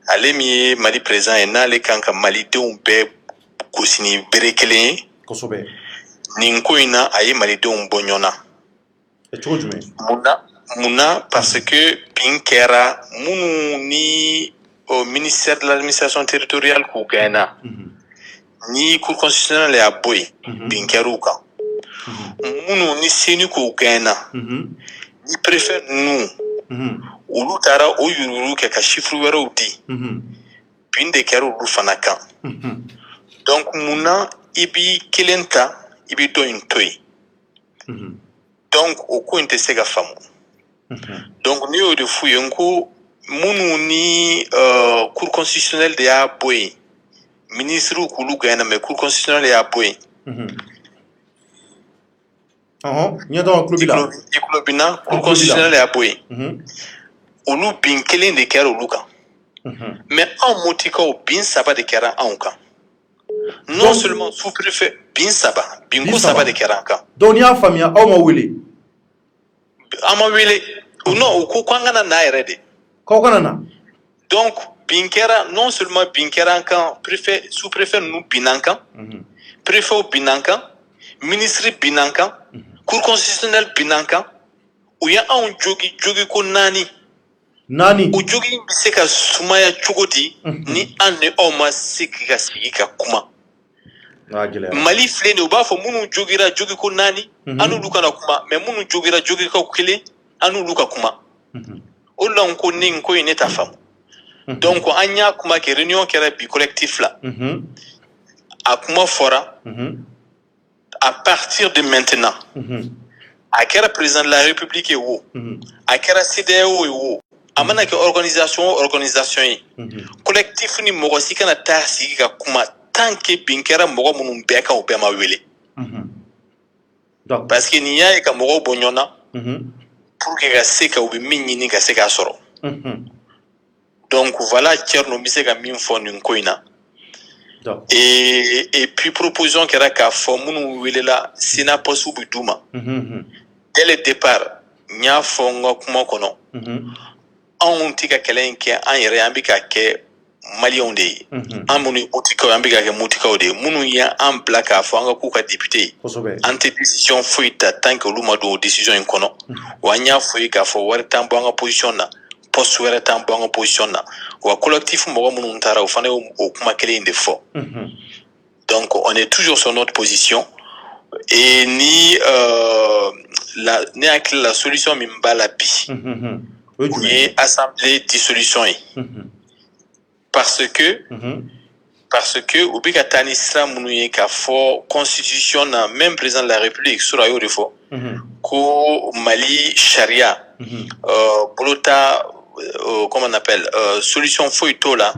alemi mali président et na le kanka mali de umbe kusini berekele kosobe ninko ina ayi mali de umbonyona et tu jume Mouna parce que Pinkera Mounou ni au ministère de l'administration territoriale ku Ghana ni cour constitutionnelle à Boy Pinkeruka Mounou ni seni ku Ghana ni préfère nous ulu tara o yururu ke ka chiffre wero di pinde kero lu fanaka donc Mouna ibi kelenta ibi do intoy donc au ko inte sega famu donc ni o de fuyenko munu ni cour constitutionnelle de ya boy ministre kulu Ghana mais cour constitutionnelle ya boy nya dans clubina cour constitutionnelle ya boy olu bin kelen de kero luka mais en motika o bin saba de kera anka non seulement sous-préfet bin saba bin ko saba de kera anka donc ya famia o ma wele ama wele non ko kwangana na erede ko kanana donc binkera non seulement binkera kan préfet sous-préfet nous binankan préfet binankan ministre binankan cour constitutionnelle binankan ou ya un jogi ko nani o jogi bise ka sumaya chugodi ni anne o ma sikika sikika kuma mali flene o ba fo munu jogira jogi ko nani anu luka na kuma mais munu jogira jogi ko kile anu luka kuma o lon ko nin ko ine ta fam donc anya kuma ke réunion kera bi collectif là a kuma fora à partir de maintenant a kera président de la République e wo a kera CDAO e wo amana ke organisation yi collectif ni mogo sikana ta sika kuma tant que binkera mogo munun beka o bema wele parce que ni ya ka mogo bonyona pour que se ka obi minni ka se ka soro donc voilà tierno mi se ka min fo ni koina Et puis proposition kɛra k'a fɔ minnu welela Sénat poste bɛ d'u ma dès le départ n y'a fɔ n ka kuma kɔnɔ anw tɛ ka kɛlɛ in kɛ an yɛrɛ an bɛ ka kɛ Maliens de ye an minnu motikaw an bɛ ka kɛ motikaw de ye minnu ye an bila k'a fɔ an ka k'u ka député an tɛ décision foyi ta tant que olu ma don o décision in kɔnɔ wa an y'a fɔ ye k'a fɔ wari t'an bɔ an ka position na poste wɛrɛ t'an bɔ an ka position na wa collectif mɔgɔ minnu taara o fana o kuma kelen in de fɔ donc on est toujours sur notre position et ni ne hakili la solution min b'a la bi o ye assemblée dissolution ye parce que u bɛ ka taa ni sira minnu ye k'a fɔ constitution na même président de la république sur a y'o de fɔ ko Mali charia bolo ta comment on appelle solution foyi t'o la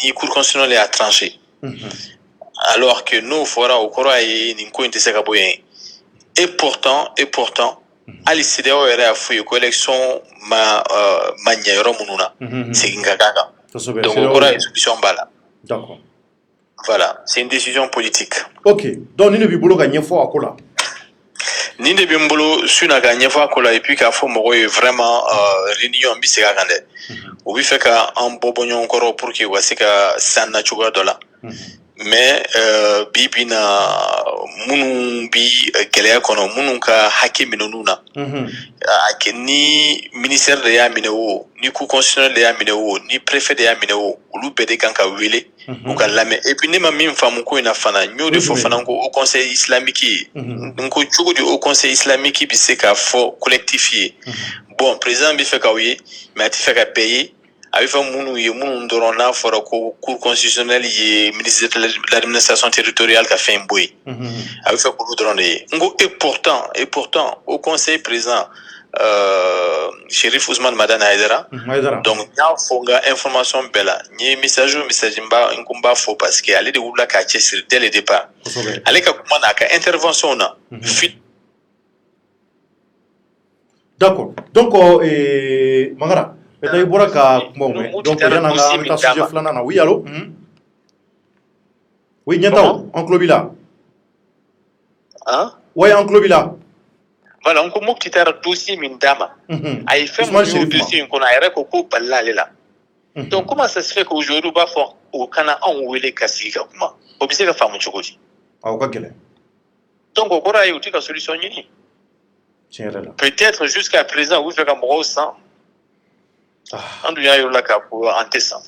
ni cour constitutionnelle y'a tranché alors que n'o fɔra o kɔrɔ ye nin ko in tɛ se ka bɔ yen et pourtant hali CEDEAO yɛrɛ y'a fɔ ye ko élection ma ɲɛ yɔrɔ minnu na segin ka k'a kan donc o kɔrɔ ye solution b'a la. D'accord. Voilà, c'est une décision politique. Ok, donc ni ne b'i bolo ka ɲɛfɔ a ko la. Ni de bɛ n bolo su na ka ɲɛfɔ a ko la et puis k'a fɔ mɔgɔw ye vraiment réunion bɛ segin a kan dɛ. U bɛ fɛ ka an bɔ ɲɔgɔn kɔrɔ pour que u ka se ka san na cogoya dɔ la. Mais bi bi na minnu bi gɛlɛya kɔnɔ minnu ka hakɛ minɛ n'u na ni ministère de y'a minɛ o ni cour constitutionnelle de y'a minɛ o ni préfet de y'a minɛ o olu bɛɛ de kan ka wele u ka lamɛn et puis ne ma min faamu ko in na fana n y'o de fɔ fana ko au conseil islamique ye n ko cogo di au conseil islamique bɛ se k'a fɔ collectif ye bon président bɛ fɛ k'aw ye mais a tɛ fɛ ka bɛɛ ye a bɛ fɛ minnu ye minnu dɔrɔn n'a fɔra ko cour constitutionnelle ye ministre de l'administration territoriale ka fɛn bɔ yen a bɛ fɛ k'olu dɔrɔn de ye n ko et pourtant au conseil président Chérif Ousmane Madane Aïdara donc n y'a fɔ n ka information bɛɛ la n ye message n ko n b'a fɔ parce que ale de wulila k'a cɛsiri dès le départ ale ka kuma na a ka intervention na d'accord donc Mangara peut-être i bɔra ka kuma mɛn donc yan'an ka an bɛ taa sujet filanan na oui allo oui ɲɛtaw an tulo b'i la oui an tulo b'i la. Voilà, on commence à faire dossier mindama. A fait mon dossier qu'on a erré au balala là. Donc comment ça se fait qu'aujourd'hui on va faire au Canada on voulait casser comment? Obligé de faire mon chocolat. Ah au cas donc on aura eu une solution unie. Peut-être jusqu'à présent vous faites comme rose sans. On doit y aller là pour en testant.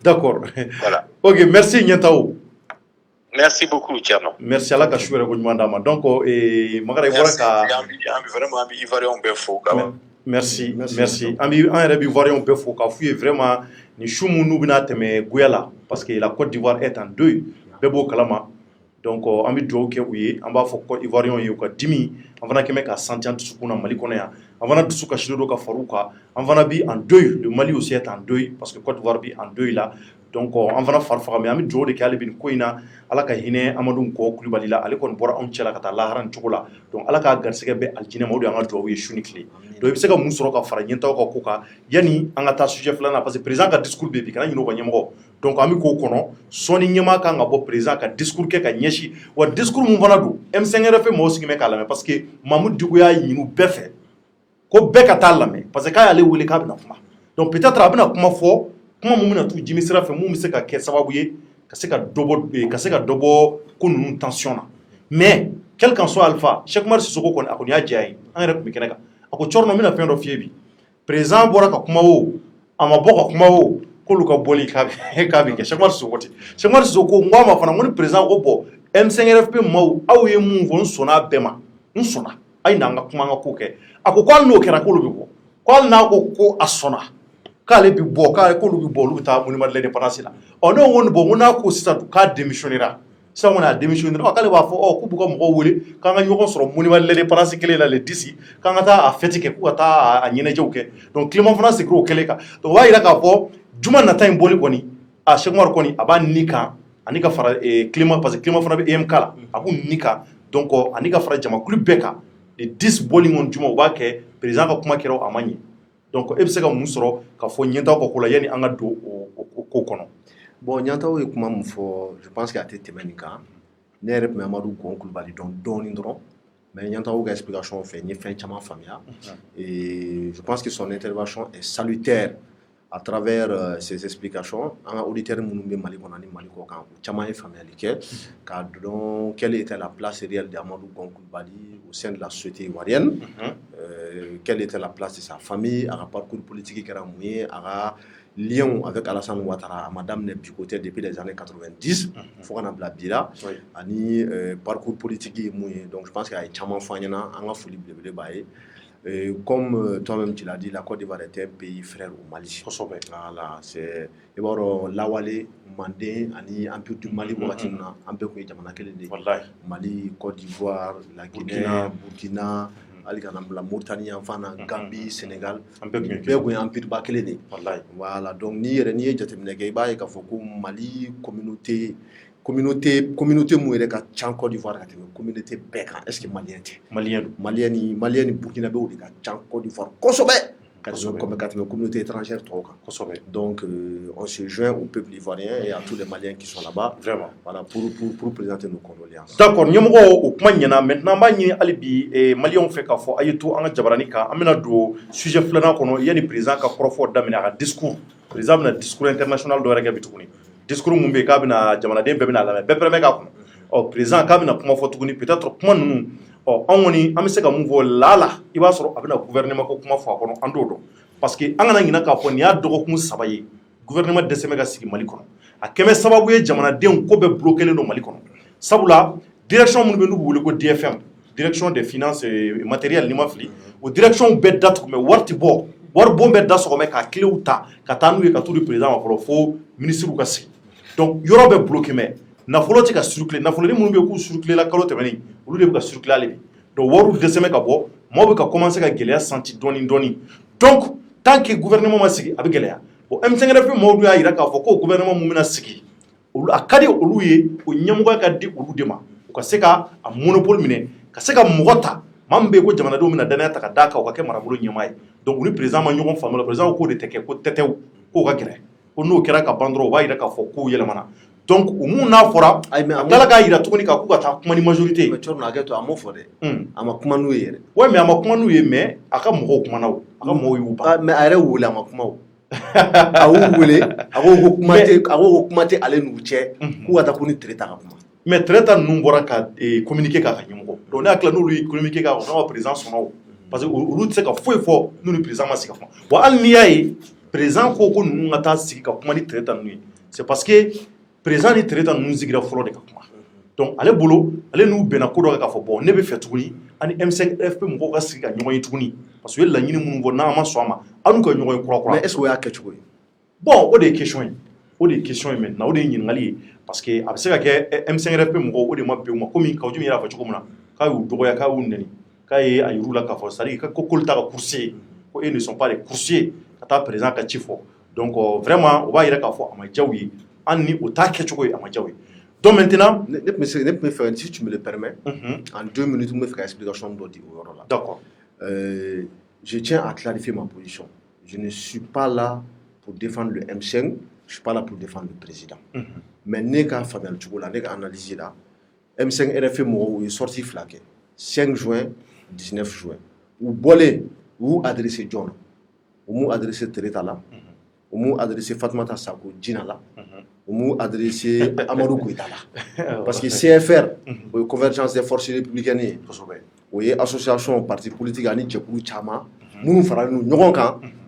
D'accord. Voilà. Ok, merci Nyantao. Merci beaucoup, Tcherno. Merci à la Kachouere Goumandama. Donc, Magara Ivoraka. Vraiment, Ivoirien Befo. Merci. Ami, un rêve Ivoirien Befo, Kafouye vraiment, ni Choumou Noubina Teme Gouela, parce que la Côte d'Ivoire est en deuil. Bebo Kalama. Donc, Ami Djouke, oui, en bas, faut que Ivoirien Yoka Dimi, en venant Kemek à Santian Tsukuna Malikonea, en venant Tsuka Shidoka Farouka, en venant Bi en deuil. Le Mali aussi est en deuil, parce que Côte d'Ivoire Bi en deuil là. Donc an fana farfara mais ami jode ke ale bin ko ina ala ka hinɛ Amadou ko Kulibali la ale kɔni bɔra anw cɛla ka taa laharan cogo la donc ala ka garisɛgɛ bɛ aljinɛ ma o de an ka duwawu ye suni tile donc i bɛ se ka mun sɔrɔ ka fara ɲɛtaw ka ko kan yani an ka taa sujet filanan parce que président ka discours bɛ bi kana ɲinɛ o ka ɲɛmɔgɔ donc an bɛ k'o kɔnɔ sɔɔni ɲɛmaa kan ka bɔ président ka discours kɛ ka ɲɛsin wa discours mun fana don M5 RFI mɔgɔw sigin bɛ k'a lamɛn parce que Mamadou Diko y'a ɲini u bɛɛ fɛ ko bɛɛ ka taa lamɛn parce que k'a y'ale wele k'a bɛna kuma donc peut-être a bɛna kuma fɔ kuma mun bɛna t'u jimi sira fɛ mun bɛ se ka kɛ sababu ye ka se ka dɔ bɔ ko ninnu tension na mais quel qu'en soit alpha Cheikh Oumar Sissoko kɔni a kɔni y'a diya ye an yɛrɛ tun bɛ kɛnɛ kan a ko Cɔrɔnɔ n bɛna fɛn dɔ f'i ye bi président bɔra ka kuma o a ma bɔ ka kuma o k'olu ka bɔli k'a bɛ kɛ Cheikh Oumar Sissoko tɛ Cheikh Oumar Sissoko n ko a ma fana n ko ni président ko bɔ M5RFP maaw aw ye mun fɔ n sɔnna bɛɛ ma n sɔnna a ye n'an ka kuma an ka ko kɛ a ko hali n'o kɛra k'olu bɛ bɔ ko hali n'a ko a sɔnna k'ale bi bɔ k'olu bi bɔ olu bɛ taa monument de l'indépendance la ne ko nin bɔ n ko n'a ko sisan k'a démissionnera sisan kɔni a démissionnera k'ale b'a fɔ k'u b'u ka mɔgɔw wele k'an ka ɲɔgɔn sɔrɔ monument de l'indépendance kelen la le 10 k'an ka taa a fête kɛ k'u ka taa a ɲɛnajɛw kɛ donc Clément fana seginna o kɛlen kan donc o b'a yira k'a fɔ juma nata in bɔli kɔni a Cheikh Oumar kɔni a b'a ni kan ani ka fara Clément parce que Clément fana bɛ EMK la a b'u ni kan donc ani ka fara jamakulu bɛɛ kan le 10 bɔli kɔni juma o b'a kɛ président ka kuma kɛra a ma ɲɛ donc e bɛ se ka mun sɔrɔ ka fɔ ɲɛtaw ka ko la yani an ka don o ko kɔnɔ. Bon, Nyantaou et Koumam, je pense qu'il y a été téménika. N'est pas Amadou Gonkoulbali, donc Donindron. Mais Nyantaou a explication fait, ni fin chaman famia. Et je pense que son intervention est salutaire à travers ses explications. En auditeur Mounoumbe Malikonani Malikokan, chaman familial, car donc quelle était la place réelle d'Amadou Gonkoulbali au sein de la société ivoirienne, quelle était la place de sa famille, à un parcours politique qui a mouillé, à lien avec Alassane Ouattara, madame n'est du côté depuis les années 90, il faut qu'on a blabila, ani parcours politique est mouillé. Donc je pense qu'il y a un chaman fanyana, un folie blé baye. Comme toi-même tu l'as dit, la Côte d'Ivoire était un pays frère au Mali. Voilà, c'est Lawale, Mandé, ani un peu du Mali, un peu comme Mali, Côte d'Ivoire, la Guinée, Burkina. La Mauritanie, Gambie, Sénégal, un peu de Bakelene. Voilà, donc ni Mali, communauté mouillée ka Côte d'Ivoire, communauté Béka, est-ce que Malien, Burkina Faso, Côte d'Ivoire, comme communauté étrangère. Donc on se joint au peuple ivoirien et à tous les Maliens qui sont là-bas. Vraiment. Voilà, pour présenter nos condoléances. D'accord, nous avons maintenant alibi et Maliens fait qu'à fond ayetou en Djabaranika amena do sujet flanant kono yani président ka profo damina discours président na discours international do rega bitukuni discours mumbe ka bina jamana dem bebina la bepreme ka kono o président ka bina kuma fo tukuni peut-être kuma nunu o angoni amese ka mouvo lala iba soro abina gouvernement ko kuma fo kono andodo parce que angana ngina ka fo ni ya dogo kuma sabaye gouvernement de semega sigi Mali kono a keme sababu ye jamana dem ko be bloquer le no Mali kono sabula direction mun be nubu ko DFM direction des finances et matériel ni mafli o direction be date ko me warti bo war bombe da so ko me ka cleuta ka tanu e ka tout le président ko fo ministre ko si donc yoro be bloquer me na folo ti ka circuler na folo ni mun be ko circuler la kalote mani olu de be ka circuler ale donc waru de semaine ka bo mo be ka commencer ka gelia senti doni donc tant que gouvernement ma sigi abi gelia o M5 mo du ya ira ka fo ko gouvernement mu mina sigi olu akadi olu ye o nyamuga ka di olu de ma o ka se ka a monopole mine ka se ka mogota mambe ko jamana do mina dana ta ka daka o ka ke marabolo nyamai donc ni président ma nyogon famela président ko de teke ko tetew ko ka gere ko no kera ka bandro ba ira ka fo ko yelamana donc o mu na fora dala ka ira tuguni ka ku ka ta kuma ni majorité mais torna ga to amo fode ama kuma nu yere ouais mais ama kuma nu ye mais aka mo kuma na aka mo yu ba mais are wula ama kuma awu wule ago kumate ale nu che ku ata kuni treta ka kuma mais treta nu bora ka communiquer ka nyimgo donc na kla no lui communiquer ka no président sono parce que olu tse ka fo no le président ma sika fa wa al niyaye président ko nu ngata sika kuma ni treta nu c'est parce que président ni treta nu zigira folo de ka kuma donc ale bolo ale nu bena ko do ka fo bon ne be fait tuguni ani M5 FP mo ka sika nyoy tuguni parce que la nyini mun na ma soama anu ka nyoy kura mais est ce que ya ketchugo bon o de question maintenant o de nyingali parce que a se ka ke M5 FP mo o de ma be ma komi ka ujumi ya fa chukumuna ka yu dogo ya ka uneni ka ye ayuru la ka fo sari ka kokolta ka coursier ko ils ne sont pas les coursiers kata président ka chifo donc vraiment o ba ira ka fo ama jawi anni o ta ketchugo ama jawi donc maintenant si tu me le permets en 2 minutes me faire explication d'odi là. D'accord. Je tiens à clarifier ma position. Je ne suis pas là pour défendre le M5, je suis pas là pour défendre le président. Mais n'est qu'à faire le chocolat, n'est qu'à analyser là. M5 RFE Moro est sorti flaqué 5 juin 19 juin. Ou bolé ou adressé John, ou adressé Tereta là, ou adressé Fatmata Sako Djina là. Ou adressé Amadou Koïta là. Parce que CFR, Convergence des forces républicaines, oui, association parti politique ani Tchekulu Chama, nous faisons nous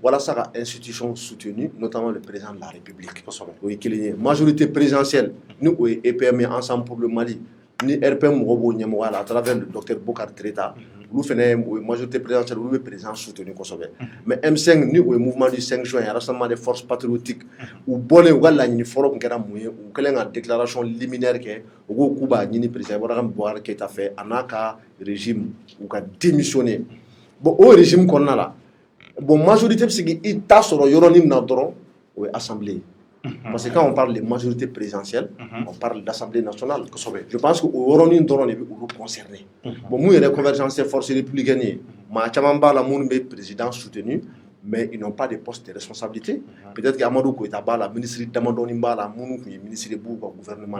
voilà ça institution soutenue, notamment le président de la République. Oui, qui est majorité présidentielle, nous oui, EPM ensemble pour le Mali, ni RPM Robo Niamouala à travers le docteur Bokar Treta, nous faisons majorité présidentielle, nous le président soutenu Kosovo. Mais M5 nous oui mouvement du 5 juin, rassemblement des forces patriotiques, ou bonne ou la ni forum qui a mouillé, ou quelle est la déclaration liminaire qui est au Kuba ni président Ibrahim Bouhar qui a fait anaka régime ou qui a démissionné. Bon au régime qu'on a là, bon majorité c'est qu'il t'a sur le yoronim nadron ou assemblée. Parce que quand on parle de majorité présidentielle, on parle d'Assemblée nationale. Je pense qu'au Yoronim Doron est concerné. Bon, moi, il y a la convergence des forces républicaines. Ma Chamamba, la Mounbe, président soutenu. mais ils n'ont pas de poste de responsabilité. Peut-être qu'Amadou Koïta Bala, ministre d'Amadoni Bala, Mounou, ministre de Bouba, gouvernement.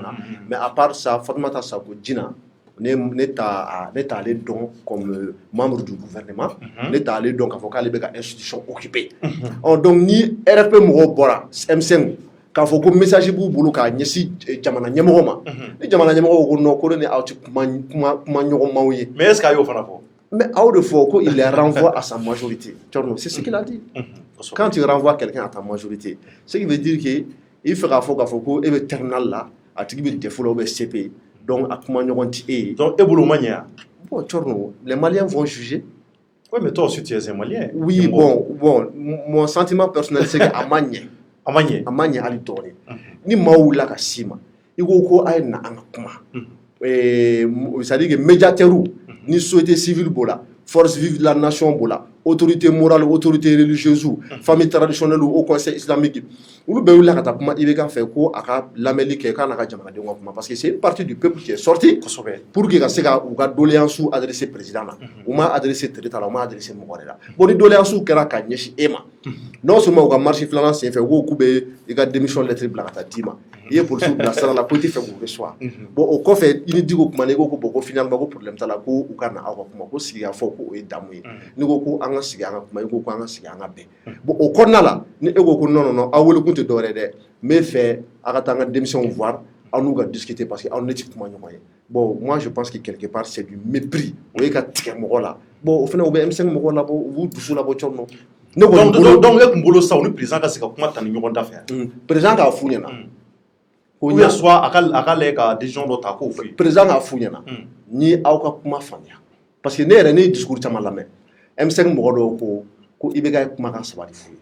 Mais à part ça, Fatoumata Sako Djina n'est allé donc comme membre du gouvernement, n'est allé donc avocat les institutions occupées. Donc ni RFP Mouro Bora, M5, quand faut que message pour boulot ka nyesi jamana nyamoma ni jamana nyamoma ko no ko ne auti kuma nyoko mawye. Mais est-ce qu'il y a fana fo? Mais à de fois il les renvoie à sa majorité. C'est ce qu'il a dit. Quand tu renvoies quelqu'un à ta majorité, ce qui veut dire que il fera faut que et terminal là a tibi défaut au CP. Donc à kuma nyoko ti donc ebolo mania. Bon Tchorno, les Maliens vont juger. Oui, mais toi aussi tu es un Malien. Oui, bon, mon sentiment personnel c'est que Amanye Amanye ali tore. Ni maoula ka sima. Iko ko ay na anga kuma. C'est-à-dire que médiateur ni société civile bola, force vive de la nation bola, autorité morale, autorité religieuse, famille traditionnelle ou au conseil islamique. Ou be wula kata kuma ibe ka fait ko aka lameli ke kana ka jamana de kuma parce que c'est une partie du peuple qui est sorti pour que ka seka ou ka doléance adresser président na ou ma adresser territoire ou ma adresser mokorela. Bon ni doléance kera ka nyeshi ema. Non seulement ou ka marche flanant c'est fait ko kube e ka démission lettre blanca dima. Il est pour ça dans la politique fait pour reçoit. Bon au ko fait il dit ko kuma ne ko boko finalement ko problème tala ko ou kana awa kuma ko siga fo ko e damuye. Ni ko anga siga anga kuma ko anga siga anga be. Bon au konna la ni ego ko non awolo kunte doré de mais fait agatanga démission voir on nous va discuter parce que on est typiquement moyen. Bon moi je pense que quelque part c'est du mépris. Vous voyez ka tike mo la. Bon au final au M5 mo la vous doucou la voiture non. Donc le mbolo ça on président ka seka kuma tan nyoko d'affaire. Président ka funyana. Ou bien soit akal ka décision d'ota ko fi. Président ka funyana. Ni awka kuma fanya. Parce que ne ne discours chama la mais M5 mo do ko ibega kuma kan sabari fu.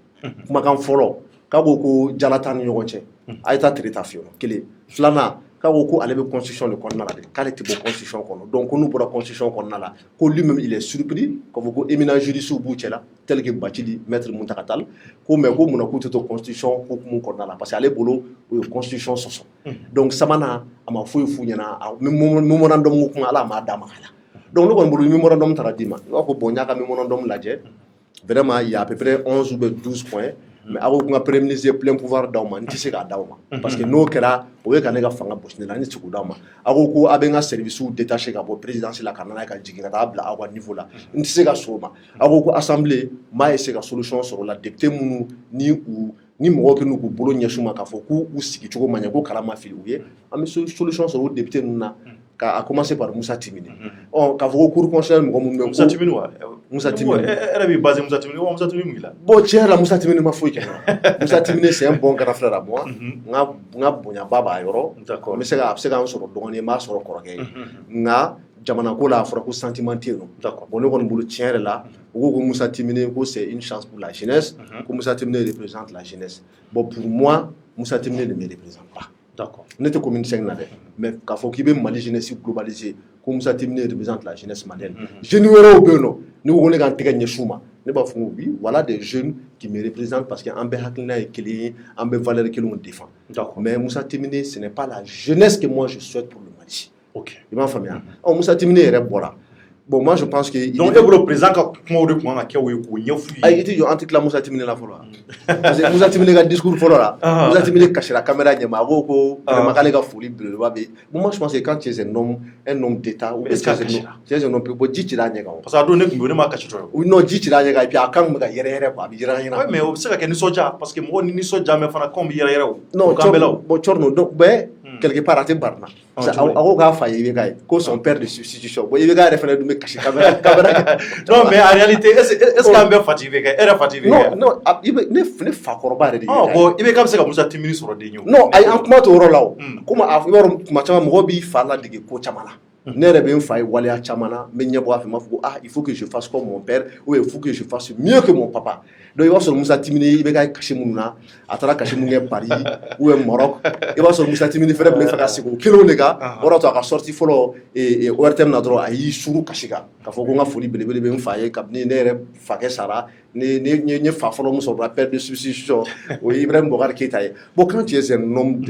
Kuma kan folo kako ko jalata ni ɲɔgɔn cɛ a ye taa traité fiyɛ kelen filanan kako ko ale bɛ constitution de kɔnɔna la de k'ale tɛ bɔ constitution kɔnɔ donc ko n'u bɔra constitution kɔnɔna la ko lui-même il est surpris k'a fɔ ko éminent juristes b'u cɛla tel que Bathily maître Muntaka Tall ko mais ko mun na k'u tɛ to constitution hukumu kɔnɔna la parce que ale bolo o ye constitution sɔsɔ donc sabanan a ma foyi f'u ɲɛna mémorandum ko kuma ala m'a d'a ma la donc ne kɔni bolo mémorandum taara d'i ma i b'a fɔ bon n y'a ka mémorandum lajɛ vraiment il y a à peu près 11 ou 12 points. Mais avant qu'on Premier ministre plein pouvoir d'Auma, ni tise ka d'Auma. Parce que nous, kera, on est quand fanga bosnie la ni tise d'Auma. Avant qu'on a un service ou détaché ka pour présidence la canana ka jiginga table à un niveau là. Ni tise ka soma. Avant qu'on assemblée, ma essaie ka solution sur la député munu ni mɔgɔ que nous ko bolo ɲɛsuma ka fɔ k'u sigi cogo man ɲɛ ko kalama fili u ye an bɛ solution sɔrɔ o député ninnu na a commencer par Moussa Timini k'a fɔ ko cour constitutionnelle mɔgɔ minnu bɛ Moussa Timini wa Moussa Timini elle b'i basé Moussa Timini ou Moussa Timini mun la bon tiɲɛ yɛrɛ la Moussa Timini ma foyi kɛ Moussa Timini c'est un bon grand frère à moi n ka bonyaba b'a yɔrɔ n bɛ se ka a bɛ se k'an sɔrɔ dɔgɔnin ye n b'a sɔrɔ kɔrɔkɛ ye nka jamana ko la a fɔra ko sentiment tɛ yen nɔ bon ne kɔni bolo tiɲɛ yɛrɛ la u ko Moussa Timini ko c'est une chance pour la jeunesse ko Moussa Timini représente la jeunesse bon pour moi Moussa Timini ne me représente pas d'accord ne tɛ commune 5 na dɛ mais k'a fɔ k'i bɛ Mali jeunesse globalisée ko Moussa Timini représente la jeunesse malienne jeunes wɛrɛw bɛ yen nɔ ni ko ne ka n tɛgɛ ɲɛsin u ma ne b'a fɔ ko oui voilà des jeunes qui me représentent parce que an bɛ hakilina ye kelen ye an bɛ valeur kelenw défend mais Moussa Timini ce n'est pas la jeunesse que moi je souhaite pour le Mali. Ok. Il m'a faamuya Moussa Timini yɛrɛ bɔra bon moi je pense que donc e bolo président ka kuma o de kuma ka kɛ o ye k'o ɲɛf'u ye ayi i tɛ jɔ an tɛ tila Moussa Timini la fɔlɔ parce que Moussa Timini ka discours fɔlɔ la Moussa Timini kasira caméra ɲɛma a ko ko vraiment k'ale ka foli belebeleba bɛ bon moi je pense que quand tu es un homme d'état ou bien tu es un homme bon ji cira a ɲɛ kan o parce que a don ne tun bɛ yen ne m'a kasi tɔ ye non ji cira a ɲɛ kan et puis a kan bɛ ka yɛrɛ quoi a bɛ yɛrɛ oui mais o bɛ se ka kɛ nisɔndiya parce que mɔgɔ ni nisɔndiya mɛ fana kan bɛ yɛrɛ o non bon Tchorno donc mais quelque part a tɛ barina a ko k'a fa ye Ibeka ye ko son père de substitution bon Ibeka yɛrɛ fana dun bɛ kasi caméra non mais en réalité est-ce qu'an bɛ Fati Ibeka e yɛrɛ Fati Ibeka non ne fakɔrɔba yɛrɛ de ye bon Ibeka bɛ se ka Moussa Timini sɔrɔ den ye non ayi an kuma t'o yɔrɔ la o komi i b'a dɔn tuma caman mɔgɔ b'i fa ladege ko caman na ne yɛrɛ bɛ n fa ye waleya caman na n bɛ ɲɛbɔ a fɛ n b'a fɔ ko il faut que je fasse comme mon père ou il faut que je fasse mieux que mon papa donc i b'a sɔrɔ Moussa Timini Ibeka ye kasi minnu na a taara kasi minnu kɛ Paris ou bien Maroc i b'a sɔrɔ Moussa Timini fɛnɛ tun bɛ fɛ ka segin o kelenw de kan o de y'a to a ka sortie fɔlɔ ORTM na dɔrɔn a y'i suru kasi kan k'a fɔ ko n ka foli belebele bɛ n fa ye kabini ne yɛrɛ fakɛ sara ne fa fɔlɔ min sɔrɔla père de substitution o ye Ibrahim Boubacar Keïta ye bon quand tu es un homme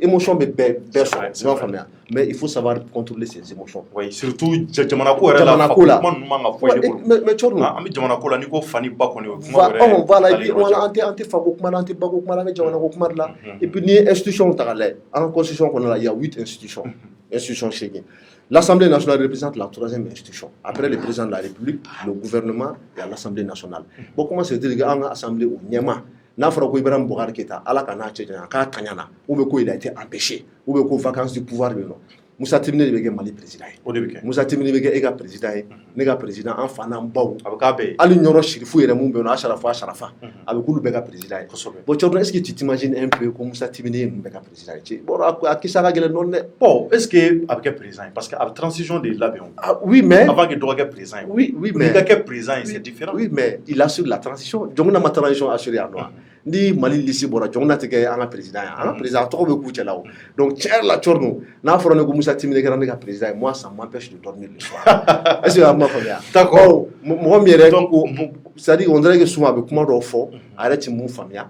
émotion bɛ bɛɛ sɔrɔ i b'a faamuya mais il faut savoir contrôler ses émotions. Oui, surtout jamana ko yɛrɛ la kuma ninnu man ka fɔ ye mais Thierno an bɛ jamana ko la n'i ko fa ni ba kɔni o kuma wɛrɛ voilà et puis an tɛ fako kuma la an tɛ bako kuma la an bɛ jamana ko kuma de la et puis n'i ye institution ta k'a lajɛ an ka constitution kɔnɔna la il y a 8 institutions institutions 8. L'Assemblée nationale représente la 3e institution. Après le président de la République, le gouvernement et l'Assemblée nationale. Bon, comment c'est-à-dire qu'en Assemblée au Niama, n'a pas que Ibrahim Boubacar Keïta, à la Kana, à Kanyana, ou bien qu'il a été empêché, ou bien qu'il vacances du pouvoir. Moussa Timine de Mali président. Moussa Timine de Ega président, Nega président, en fanam Bao. Ali Nyoro Chirifou et Ramon Bena, Sharafa, avec où le Bega président. Bon, est-ce que tu t'imagines un peu comme Moussa Timine et Bega président? Bon, à qui ça va gagner non? Bon, est-ce que avec président? Parce que la transition de l'avion. Oui, mais. Avant qu'il doit être président. Oui, mais. Il est président, c'est différent. Oui, mais il assure la transition. Donc, on a ma transition assurée à nous. Ni Mali lisi bora jongna tege anga président to be kuche lawo donc tiers la Thierno na foro ne ko Moussa Timine grande ka président moi ça m'empêche de dormir le soir est-ce que ma famille d'accord mo miere donc ça dit on dirait que souvent avec comment do fo arrête mon famille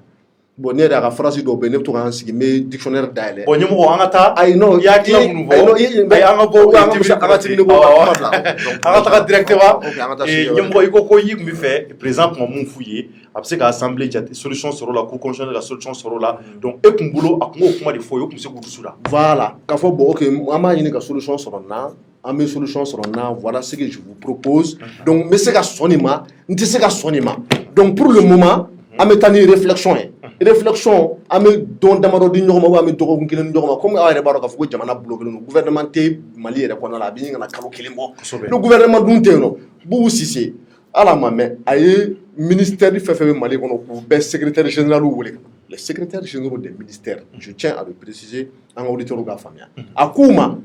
bon ne da ka phrase do be ne to kan sigi me dictionnaire daile bon nyimo anga ta ay no ya kila munu bo ay anga bo anga Timine bo anga ta directement et nyimo iko ko yi mi fait président mo mun fuye après que l'Assemblée a des solutions sur la Cour constitutionnelle, la solution sur là. Donc, et qu'on boulot à comment il faut que nous voilà. Quand faut bon, ok, moi il y a une solution sur là, une solution sur là. Voilà ce que je vous propose. Donc, mais c'est qu'à sonima, n'était c'est qu'à sonima. Donc, pour le moment, à mettre une réflexion, réflexion, à me donner d'amaro d'ignorement, à me donner qu'il n'ignorement. Comme à l'époque, quand faut jamana bloquer le gouvernement Mali et qu'on a la bien, on a calculé le gouvernement d'un non, beaucoup si c'est. Alors, mais aïe, ministère du fait Mali, on a secrétaire général ou les secrétaires généraux des ministères, je tiens à le préciser, en auditeur de la famille. À Kouma,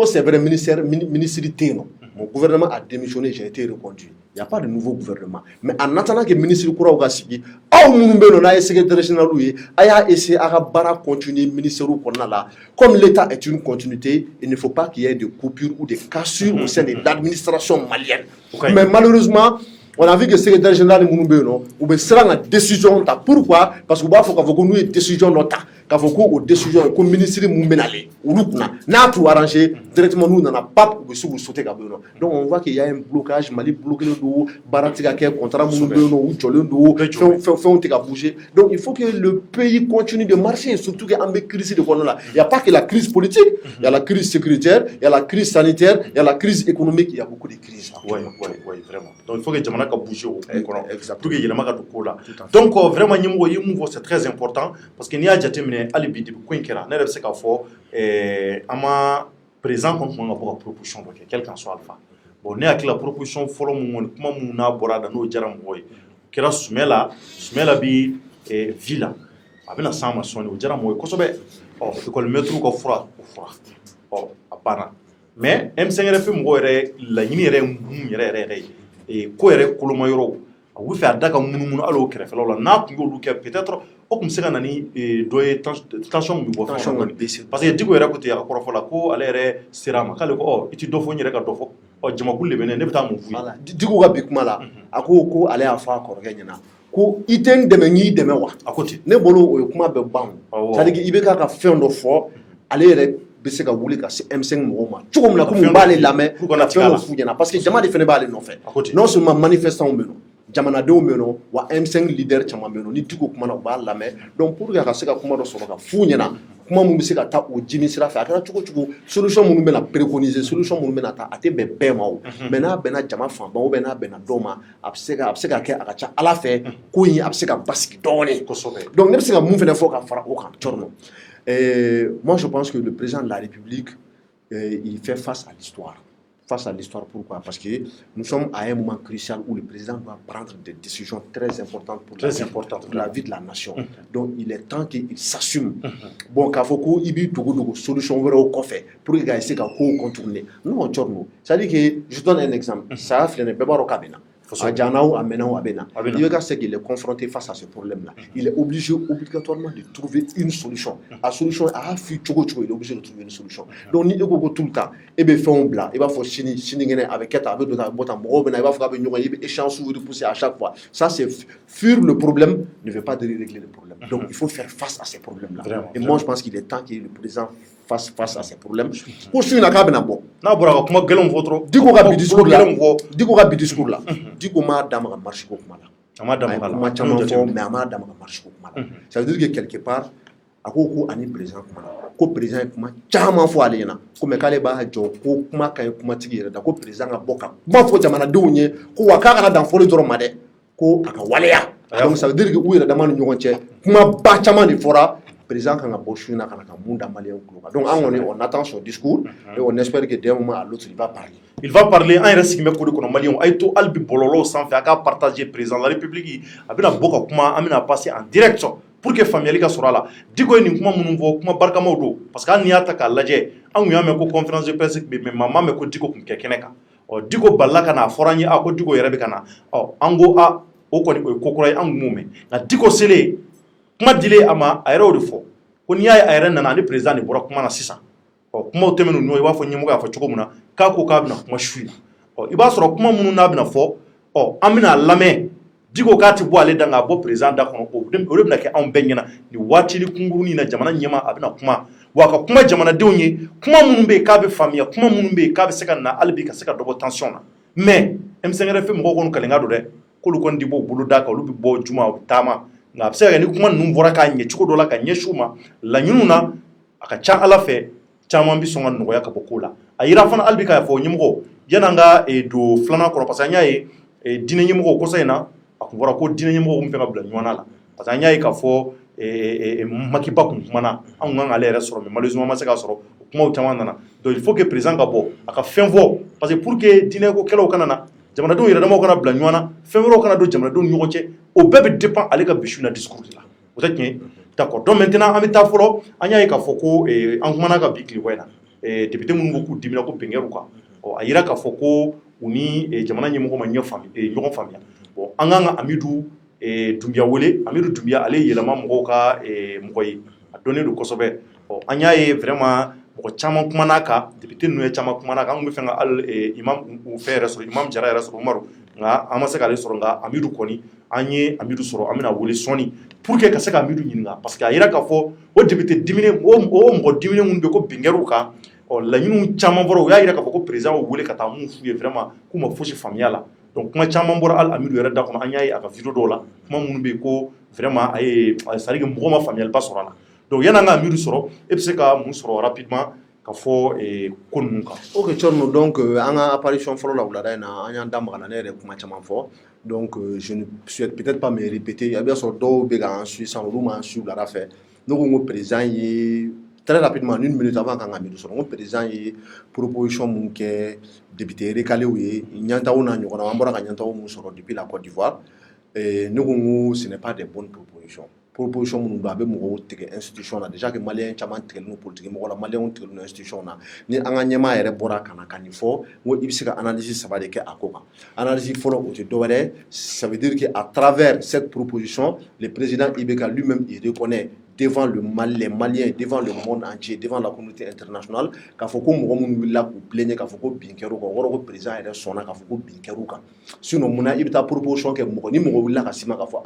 c'est vrai, ministère non. Mon gouvernement a démissionné, j'ai été reconduit. Il n'y a pas de nouveau gouvernement. Mais en attendant que le ministre Koura Ogasigi, a secrétaire général, a essayé à continuer le ministère là. Comme l'État est une continuité, il ne faut pas qu'il y ait de coupures ou de cassures au sein de l'administration malienne. Mais malheureusement, on a vu que le secrétaire général de Mounoubéno, ou sera la décision. Pourquoi? Parce que nous avons une décision notable. Quand vous avez décision, comme ministre Moumenale, ou n'a tout arrangé, directement nous n'avons pas sauter. Donc on voit qu'il y a un blocage, Mali bloqué le dos, Baratika contrat Mounoubéno, ou Tcholendo, fait bouger. Donc il faut que le pays continue de marcher, surtout qu'il y a une crise de là. Il n'y a pas que la crise politique, il y a la crise sécuritaire, il y a la crise sanitaire, il y a la crise économique, il y a beaucoup de crises. Oui, vraiment. Donc il faut que Djamana bouge au tout que Yelama Kola. Donc vraiment, c'est très important parce qu'il y a déjà Ali Bidi Kouinkera, ne sais qu'à fort, ama présent contre mon rapport à proposition, quel qu'en soit alpha. Bon, n'est la proposition follow mon comment mon abora dans nos jaram boy. Kera Sumela bi villa. Abena sama sonne au jaram boy. Kosobe, oh, école métro ko froid. Oh, apana. Mais M5RF m'aurait la yinire m'yere et koere kolomayoro. Oui, faire d'accord, nous allons créer. Alors, n'a peut-être aucun se nani doye tension mi bo parce que digo era ko te yakoro fola ko alere sirama kale ko o iti dofo nyere ka dofo o jama kulle bene ne bita mu fu voilà digo ga bikuma la ako ko ale afa ko ganyana ko iten deme nyi deme wa akoti ne bolo o kuma be ban c'est dire ibe ka fendo fo alere be se ka wuli ka M5 moma tukum la ko mu bale lame fendo fu nyana parce que jama de fene bale no fait non seulement manifestant meno jamana de meno wa M5 leader chama meno ni diko kuma na ba lame donc pour ka se ka kuma do soro ka fu nyana kuma mu se ka ta o jimi sira fa ka chuko solution mu be na préconiser solution mu be na ta ate be be ma o mena be na jama fa ba o be na be na doma abseka ke aka cha ala fe ko yi abseka baski doni donc ne se ka mu fene fo ka fara o kan chorno moi je pense que le président de la République il fait face à l'histoire. Pourquoi? Parce que nous sommes à un moment crucial où le président doit prendre des décisions très importantes pour la vie de la nation. Donc il est temps qu'il s'assume. Bon, Kafoko, il y a une solution pour qu'il essaie de contourner. Non, c'est-à-dire que, je donne un exemple. Ça a fait un bébé au cabinet. Adjanaou, Amenaou, Abena. C'est qu'il est confronté face à ce problème-là. Il est obligé obligatoirement de trouver une solution. La solution, il est obligé de trouver une solution. Donc, il faut tout le temps. Il va faire un blanc. Il va faire chini avec Keta, avec d'autres, il va faire un échange ou pousser à chaque fois. Ça, c'est fuir le problème ne veut pas régler le problème. Donc, il faut faire face à ces problèmes-là. Et moi, je pense qu'il est temps que le président fasse face à ces problèmes. Pour suivre la cabine à bon. Dis-moi que discours là. Dis-moi madame a marché au Kumala. Ça veut dire que quelque part, à quoi on est présent Kumala. Ko président kuma chama fo ale na ko me kale ba jo ko kuma kan kuma tigi da ko président ga boka kuma fo jamana donye ko waka kana dan fo le doro made ko aka waleya. Donc ça veut dire que où il a demandé ñogon ci kuma ba chama di fora président kan ga bo shuna kana ka munda malien ko. Donc on attend son discours et on espère que d'un moment à l'autre il va parler. Il va parler en reste me ko de kono malien ay to albi bololo sans faire ka partager président de la république abina boka kuma amina passer en direct pour que famille ka sura la digo ni kuma munun fo kuma barka mawdo parce que an yata ka laje an yame ko conférence de presse be mama me ko digo kum kekeneka o digo ballaka na forani a ko digo yere be kana o ango a o ko ni ko kuray an mume na digo sele kuma dile ama ayro de fo ko ni ay ayran na ni président ni bora kuma na sisa o kuma o temenu no wa fo nyimu ga fo choko muna ka ko ka bina kuma shui o iba soro kuma munun na bina fo o amina lame digo kati bo ale danga bo président da kono ko dem o bina ke an benyana ni wati ni kunguru ni na jamana nyema abina kuma waka kuma jamana dewnye kuma munun be ka be famille kuma munun be ka be seka na albi ka seka dobo tension na mais M5 FM ko kono kalenga do de ko lu kon dibo bulu da ka lu bi bo juma tama nga seka ni kuma num bora ka nye chiko do la ka nye shuma la nyununa aka cha ala fe chama bi songa no ya ka bokola ayira fana albi ka fo nyimgo yananga e do flana ko pasanya e dine nyimgo ko sayna akubora ko dina nyemo ko mfenga bla nywana la parce que nyaay ka fo makiba ko mana an nganga ale resoro mais malheureusement ma se ka soro kuma o tamana na donc il faut que président ka bo aka fenvo parce que pour que dina ko kelo kanana jamana do yira dama ko na bla nywana fenvo kana do jamana do nyoko che o bebe dépend ale ka bichu na discours là vous êtes d'accord donc maintenant amita folo anyaay ka fo ko an kuma ka bikli wena député mun ko dimina ko pengeru ka o ayira ka fo ko uni jamana nyemo ko ma nyofami nyoko famia bon anganga Amidou Doumbia wole Amidou Doumbia ale yelama moko ka moko yi a donné do kosobe bon anya ye vraiment moko chama kuma naka député no chama kuma naka ngum fenga al imam ou faire so imam jara rasul umaru nga amase ka le soro nga Amidou koni anye Amidou soro amina wole soni pour que ka saka Amidou nyinga parce que ayira ka fo o député dimine o moko dimine mun be ko bingeru ka o la nyinu chama boro ya ayira ka fo ko président wole ka ta mu fuye vraiment kuma foshi familiala donc kuma chama boro al Amidou yara da ko anyayi aka vidéo do la kuma mun be ko vraiment ay sari ke mboma familial pas soro la donc yana nga Amidou soro e pse ka mun soro rapidement ka fo konnu ka ok chorno donc anga apparition folo la wulada na anya ndam kana ne kuma chama fo donc je ne souhaite peut-être pas me répéter il y a bien sur do be ga en Suisse en rouma sur la fait donc on président yi très rapidement une minute avant quand Amidou soro on président yi proposition mun ke député recalé oui nyanta ona nyoko na mbora ka nyanta o mun soro depuis la Côte d'Ivoire et nous ce n'est pas des bonnes propositions proposition mun do abe mo tege institution na déjà que malien chaman tege no politique mo la malien tege no institution na ni anga nyema yere bora kana kanifo wo ibisika analyse ça va de ke akoka analyse folo o te dowere ça veut dire que à travers cette proposition le président Ibeka lui-même il reconnaît devant les Maliens, devant le monde entier, devant la communauté internationale, qu'il faut que nous la plaignons, qu'il faut que binkeru ka, woro ko président ere sona qu'il faut que binkeru ka. Sinon muna ibita proposition ke mo ni mo willa ka sima ka fo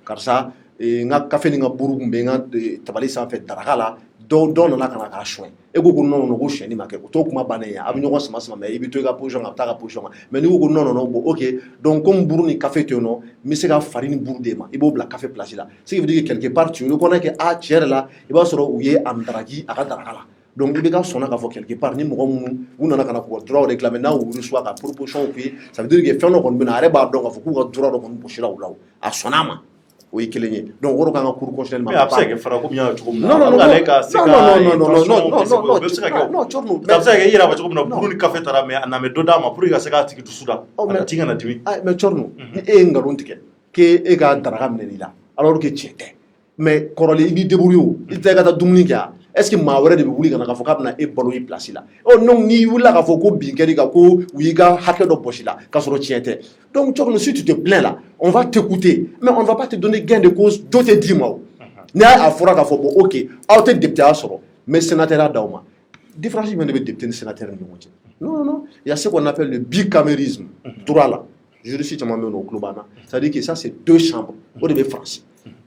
karsa nga kafe ni nga buru kumbe nga tabali sa fait darakala do na kana ka shwe e go non go sheni make to kuma bane ya abi nyogo sama mais ibito ka position ka ta position mais ni go non bo OK donc comme buru ni café te no mi se ka farine buru de ma ibo bla café place là ce qui veut dire que quelque part tu reconnais que tiers là il va soro uye andragi aka darakala donc il ka sona ka fo quelque part ni mo mu na kana ko droit réclamer na ou reçoit ka proposition puis ça veut dire que fait no kon bina reba donc ka fo ko droit do kon boshila ulaw a sonama oui kelenye donc woro ka cour constitutionnellement mais après que fara ko bien to non chorno mais ça que ira ba to pour ni café tara mais na me doda ma pour ka saka tiki to suda na tinga na dimi mais chorno e ngaron tike ke e ga dara gamne lila alors que tiete mais korole ibi debrouillou il te ga ta dumni ka est-ce que maa wɛrɛ de bɛ wuli ka na k'a fɔ k'a bɛna e balo i place la non n'i wulila k'a fɔ ko bin kɛr'i kan ko u y'i ka hakɛ dɔ bɔsi la k'a sɔrɔ tiɲɛ tɛ donc Thierno si tu te plains là on va t'écouter mais on ne va pas te donner gain de cause dɔ tɛ d'i ma o n'i y'a fɔra k'a fɔ bon ok aw tɛ député ya sɔrɔ mais sénateur ya d'aw ma différence jumɛn de bɛ député ni sénateur ni ɲɔgɔn cɛ non il y a ce qu'on appelle le bicamérisme droit là juriste caman bɛ yen nɔ o tulo b'an na c'est-à-dire que ça c'est deux chambres o de bɛ France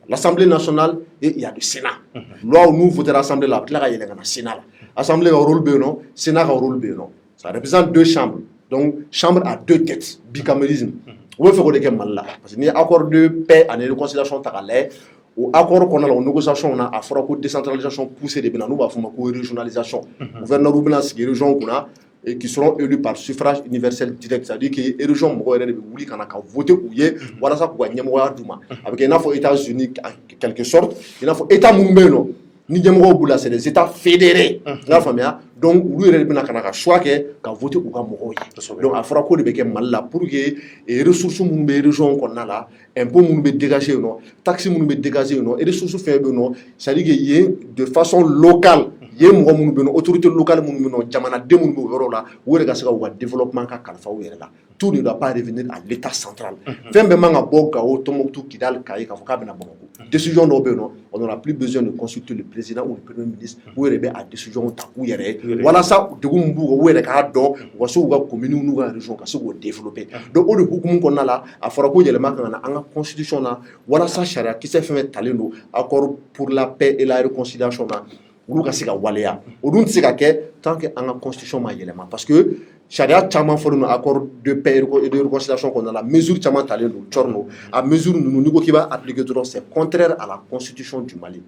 l'Assemblée nationale et il y a le Sénat loi où nous votons l'Assemblée là a bɛ tila ka yɛlɛ ka na Sénat la Assemblée ka rôle bɛ yen nɔ Sénat ka rôle bɛ yen nɔ ça représente deux chambres donc chambre à deux têtes bicamérisme o bɛ fɛ k'o de kɛ Mali la parce que ni accord de paix ani réconciliation ta k'a lajɛ o accord kɔnɔna la o négociation na a fɔra ko décentralisation poussée de bɛ na n'u b'a fɔ o ma ko régionalisation gouverneur bɛna sigi région kunna et qui seront élus par suffrage universel direct c'est-à-dire que région mɔgɔw yɛrɛ de bɛ wuli ka na ka voter u ye walasa k'u ka ɲɛmɔgɔya d'u ma a bɛ kɛ i n'a fɔ États-Unis en quelque sorte i n'a fɔ État minnu bɛ yen nɔ ni ɲɛmɔgɔw b'u la c'est des États fédérés i y'a faamuya donc olu yɛrɛ de bɛna ka na ka choix kɛ ka voter u ka mɔgɔw ye donc a fɔra ko de bɛ kɛ Mali la pour que ressources minnu bɛ région kɔnɔna la impôts minnu bɛ dégager yen nɔ taxes minnu bɛ dégager yen nɔ ressources fɛn bɛ yen nɔ c'est-à-dire que yen de façon locale yen mɔgɔ minnu bɛ yen nɔ autorité locale minnu bɛ yen nɔ jamanaden minnu bɛ o yɔrɔ la u yɛrɛ ka se ka u ka développement ka kalifa u yɛrɛ la tout ne doit pas revenir à l'état central fɛn bɛɛ man ka bɔ Gao Tombouctou Kidal Kayi k'a fɔ k'a bɛna Bamako décision dɔw bɛ yen nɔ on n'aura plus besoin de consulter le président ou le premier ministre u yɛrɛ bɛ a décision ta u yɛrɛ ye walasa degun min b'u kan u yɛrɛ k'a dɔn u ka se k'u ka commune n'u ka région ka se k'o développer donc o de hukumu kɔnɔna la a fɔra ko yɛlɛma ka na an ka constitution na walasa sariya kisɛ fɛn fɛn talen don accord pour la paix et la réconciliation na olu ka se ka waleya o dun tɛ se ka kɛ tant que an ka constitution ma yɛlɛma parce que sariya caman fɔlen don accord de paix et de réconciliation kɔnɔna la mesure caman talen don Thierno a mesure ninnu n'i ko k'i b'a appliquer dɔrɔn c'est contraire à la constitution du Mali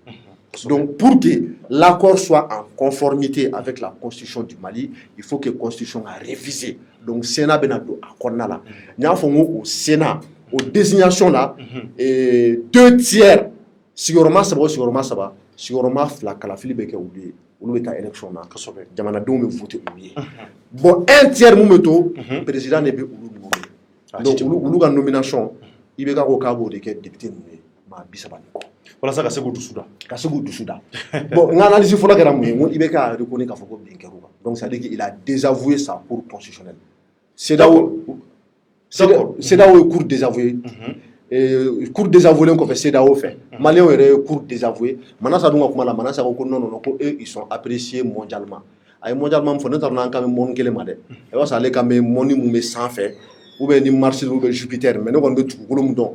donc pour que l'accord soit en conformité avec la constitution du Mali il faut que la constitution a révisé donc Sénat bɛna don a kɔnɔna la n y'a fɔ n ko o Sénat o désignation la 2/3 sigiyɔrɔma saba o sigiyɔrɔma saba sigiyɔrɔma fila kalafili bɛ kɛ olu ye olu bɛ taa élection na jamanadenw bɛ voter olu ye bon 1/3 mun bɛ to président de bɛ olu nommer donc olu ka nomination i bɛ ka ko k'a b'o de kɛ député ninnu ye maa 30 ni kɔ walasa ka se k'u dusu da ka se k'u dusu da bon n ka analyse fɔlɔ kɛra mun ye n ko i bɛ ka reconnaître k'a fɔ ko bin kɛr'u kan donc c'est à dire qu'il a désavoué sa cour constitutionnelle CEDEAO ye cour désavouée cour désavouée kɔfɛ CEDEAO fɛ maliyɛnw yɛrɛ ye cour désavouée Manasa dun ka kuma la Manasa ko non ko eux ils sont appréciés mondialement a ye mondialement fɔ ne t'a dɔn an kan bɛ mɔni kelen ma dɛ i b'a sɔrɔ ale kan bɛ mɔni mun bɛ sanfɛ ou bien ni Mars ou bien Jupiter mais ne kɔni bɛ dugukolo mun dɔn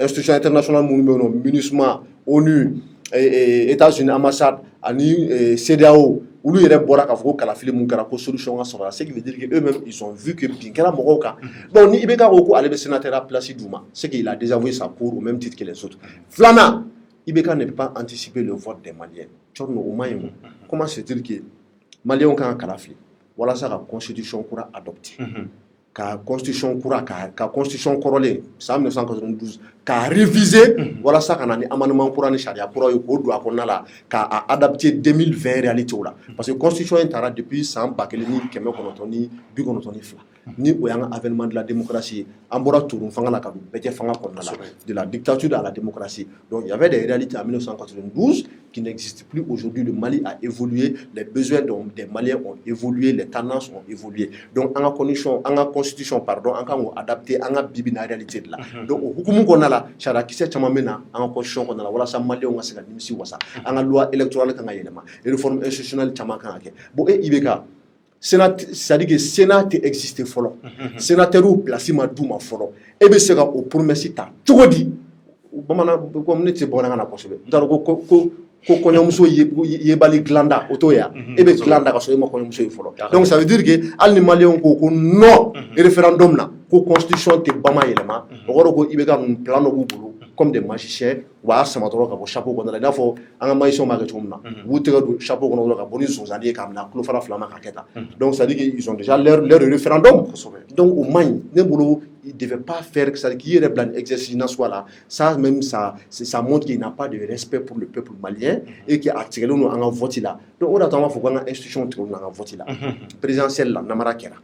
institution internationale minnu bɛ yen nɔ MINUSMA ONU États-Unis ambassade ani CEDEAO olu yɛrɛ bɔra k'a fɔ ko kalafili mun kɛra ko solution ka sɔrɔ ce qui veut dire que eux-mêmes ils ont vu que bin kɛra mɔgɔw kan donc ni i bɛ k'a ko ale bɛ sénateur ya place d'u ma c'est qu'il a désavoué sa cour au même titre que les autres filanan IBK ne peut pas anticiper le vote des Maliens Thierno o man ɲi comment se dire que Maliens kan ka kalafili walasa ka constitution kura adopter ka constitution kura ka constitution kɔrɔlen san 1992 ka réviser walasa ka na ni amendement kura ni sariya kura ye k'o don a kɔnɔna la ka adapter 2020 réalité la parce que constitution in taara depuis san 1992 ni o y'an ka avènement de la démocratie an bɔra turun fanga la ka don bɛɛ fanga kɔnɔna la de la dictature à la démocratie donc il y avait des réalités en 1992 qui n'existent plus aujourd'hui le Mali a évolué les besoins des Maliens ont évolué les tendances ont évolué donc an ka constitution pardon an kan k'o adapter an ka bibi na réalité de la donc o hukumu kɔnɔna la sariya kisɛ caman bɛ na an ka constitution kɔnɔna la walasa Maliens ka se ka nimisi wasa an ka loi électorale kan ka yɛlɛma réforme institutionnelle caman kan ka kɛ bon IBK Sénat, c'est-à-dire que Sénat existe fɔlɔ sénateur ou place ma d'u ma fɔlɔ e bɛ se ka o promesse ta cogo di bamanan comme ne tɛ bamanankan na kosɛbɛ n t'a dɔn ko kɔɲɔmuso yebali dilanda o t'o ye e bɛ dilanda ka sɔrɔ e ma kɔɲɔmuso ye fɔlɔ donc ça veut dire que hali ni maliyɛnw ko non référendum na ko constitution tɛ bama yɛlɛma o kɔrɔ ko i bɛ ka ninnu plan dɔ b'u bolo comme des magiciens u b'a sama dɔrɔn ka bɔ chapeau kɔnɔ la i n'a fɔ an ka magiciens b'a kɛ cogo min na u b'u tɛgɛ don chapeau kɔnɔ dɔrɔn ka bɔ ni sonsanni ye k'a minɛ a tulo fara fila ma ka kɛ tan donc ça veut dire qu'ils ont déjà leur référendum donc o man ɲi ne bolo il ne devait pas faire c'est-à-dire qu'il y ait un exercice soit là ça même ça montre qu'il n'a pas de respect pour le peuple malien et qu'il a tiré nous en vote là donc on attend faut qu'on a institution tiré nous en vote là présidentielle là namara kera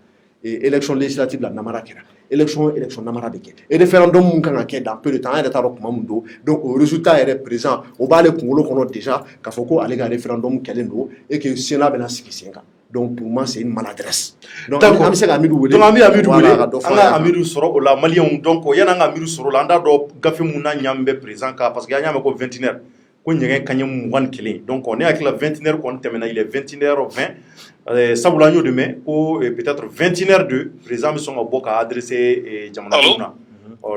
et élection législative là namara kera élection namara bɛ kɛ et référendum mun kan ka kɛ dans peu de temps an yɛrɛ t'a dɔn kuma mun don donc o résultat yɛrɛ présent o b'ale kunkolo kɔnɔ déjà k'a fɔ ko ale ka référendum kɛlen don et que Sénat bɛna sigi sen kan donc pour moi c'est une maladresse donc an bɛ se ka Amidou wele donc an bɛ Amidou wele an ka Amidou sɔrɔ o la maliyɛnw donc yanni an ka Amidou sɔrɔ o la an t'a dɔn gafe mun n'a ɲa min bɛ président kan parce que an y'a mɛn ko 21h ko ɲɛgɛn kaɲɛ 21 donc ne hakili la 21h kɔni tɛmɛna il est 21h20 sabula an y'o de mɛn ko peut-être 21h02 président bɛ sɔn ka bɔ ka adresser jamanadenw na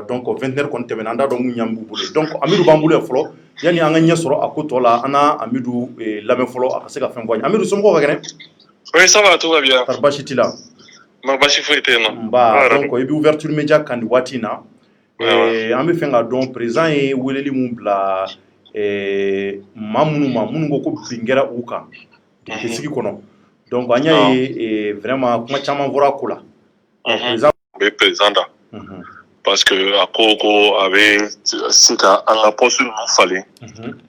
donc 21h kɔni tɛmɛna an t'a dɔn mun ɲa b'u bolo donc Amidou b'an bolo yan fɔlɔ yanni an ka ɲɛ sɔrɔ a ko tɔ la an na Amidou lamɛn fɔlɔ a ka se ka fɛn fɔ an ye Amidou somɔgɔw ka kɛnɛ. Oui, ça va, tout va bien. Kari basi t'i la. Ma basi foyi tɛ yen nɔ. Nba donc i bɛ ouverture média kan nin waati in na. An bɛ fɛ ka dɔn président ye weleli mun bila maa minnu ko ko bin kɛra u kan sigi kɔnɔ donc an y'a ye vraiment kuma caman fɔra a ko la. Président bɛ président da parce que a ko a bɛ se ka an ka poste ninnu falen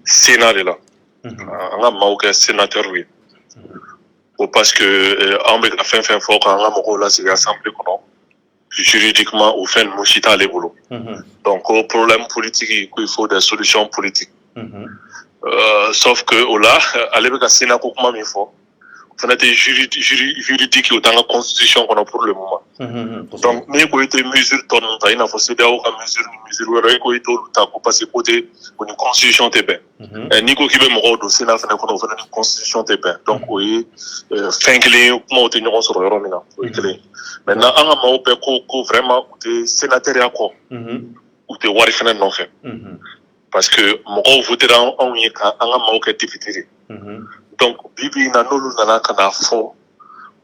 Sénat de la an ka maaw kɛ sénateur ye. Parce que an bɛ ka fɛn fɔ k'an ka mɔgɔw lasigi assemblée kɔnɔ juridiquement o fɛn ninnu si t'ale bolo donc o problème politique il faut des solutions politiques sauf que o la ale bɛ ka Sénat ko kuma min fɔ o fana tɛ juridique o t'an ka constitution kɔnɔ pour le moment donc n'i ko i tɛ mesure tɔ ninnu ta i n'a fɔ CEDEAO ka mesure wɛrɛ i ko i t'olu ta ko parce que ko ni constitution tɛ bɛn n'i ko k'i bɛ mɔgɔw don Sénat fana kɔnɔ o fana ni constitution tɛ bɛn donc o ye fɛn kelen ye kumaw tɛ ɲɔgɔn sɔrɔ yɔrɔ min na o ye kelen maintenant an ka maaw bɛɛ ko vraiment u tɛ sénatoriat kɔ u tɛ wari fana nɔfɛ parce que mɔgɔw votera anw ye k'an ka maaw kɛ député de donc bibi in na n'olu nana ka na fɔ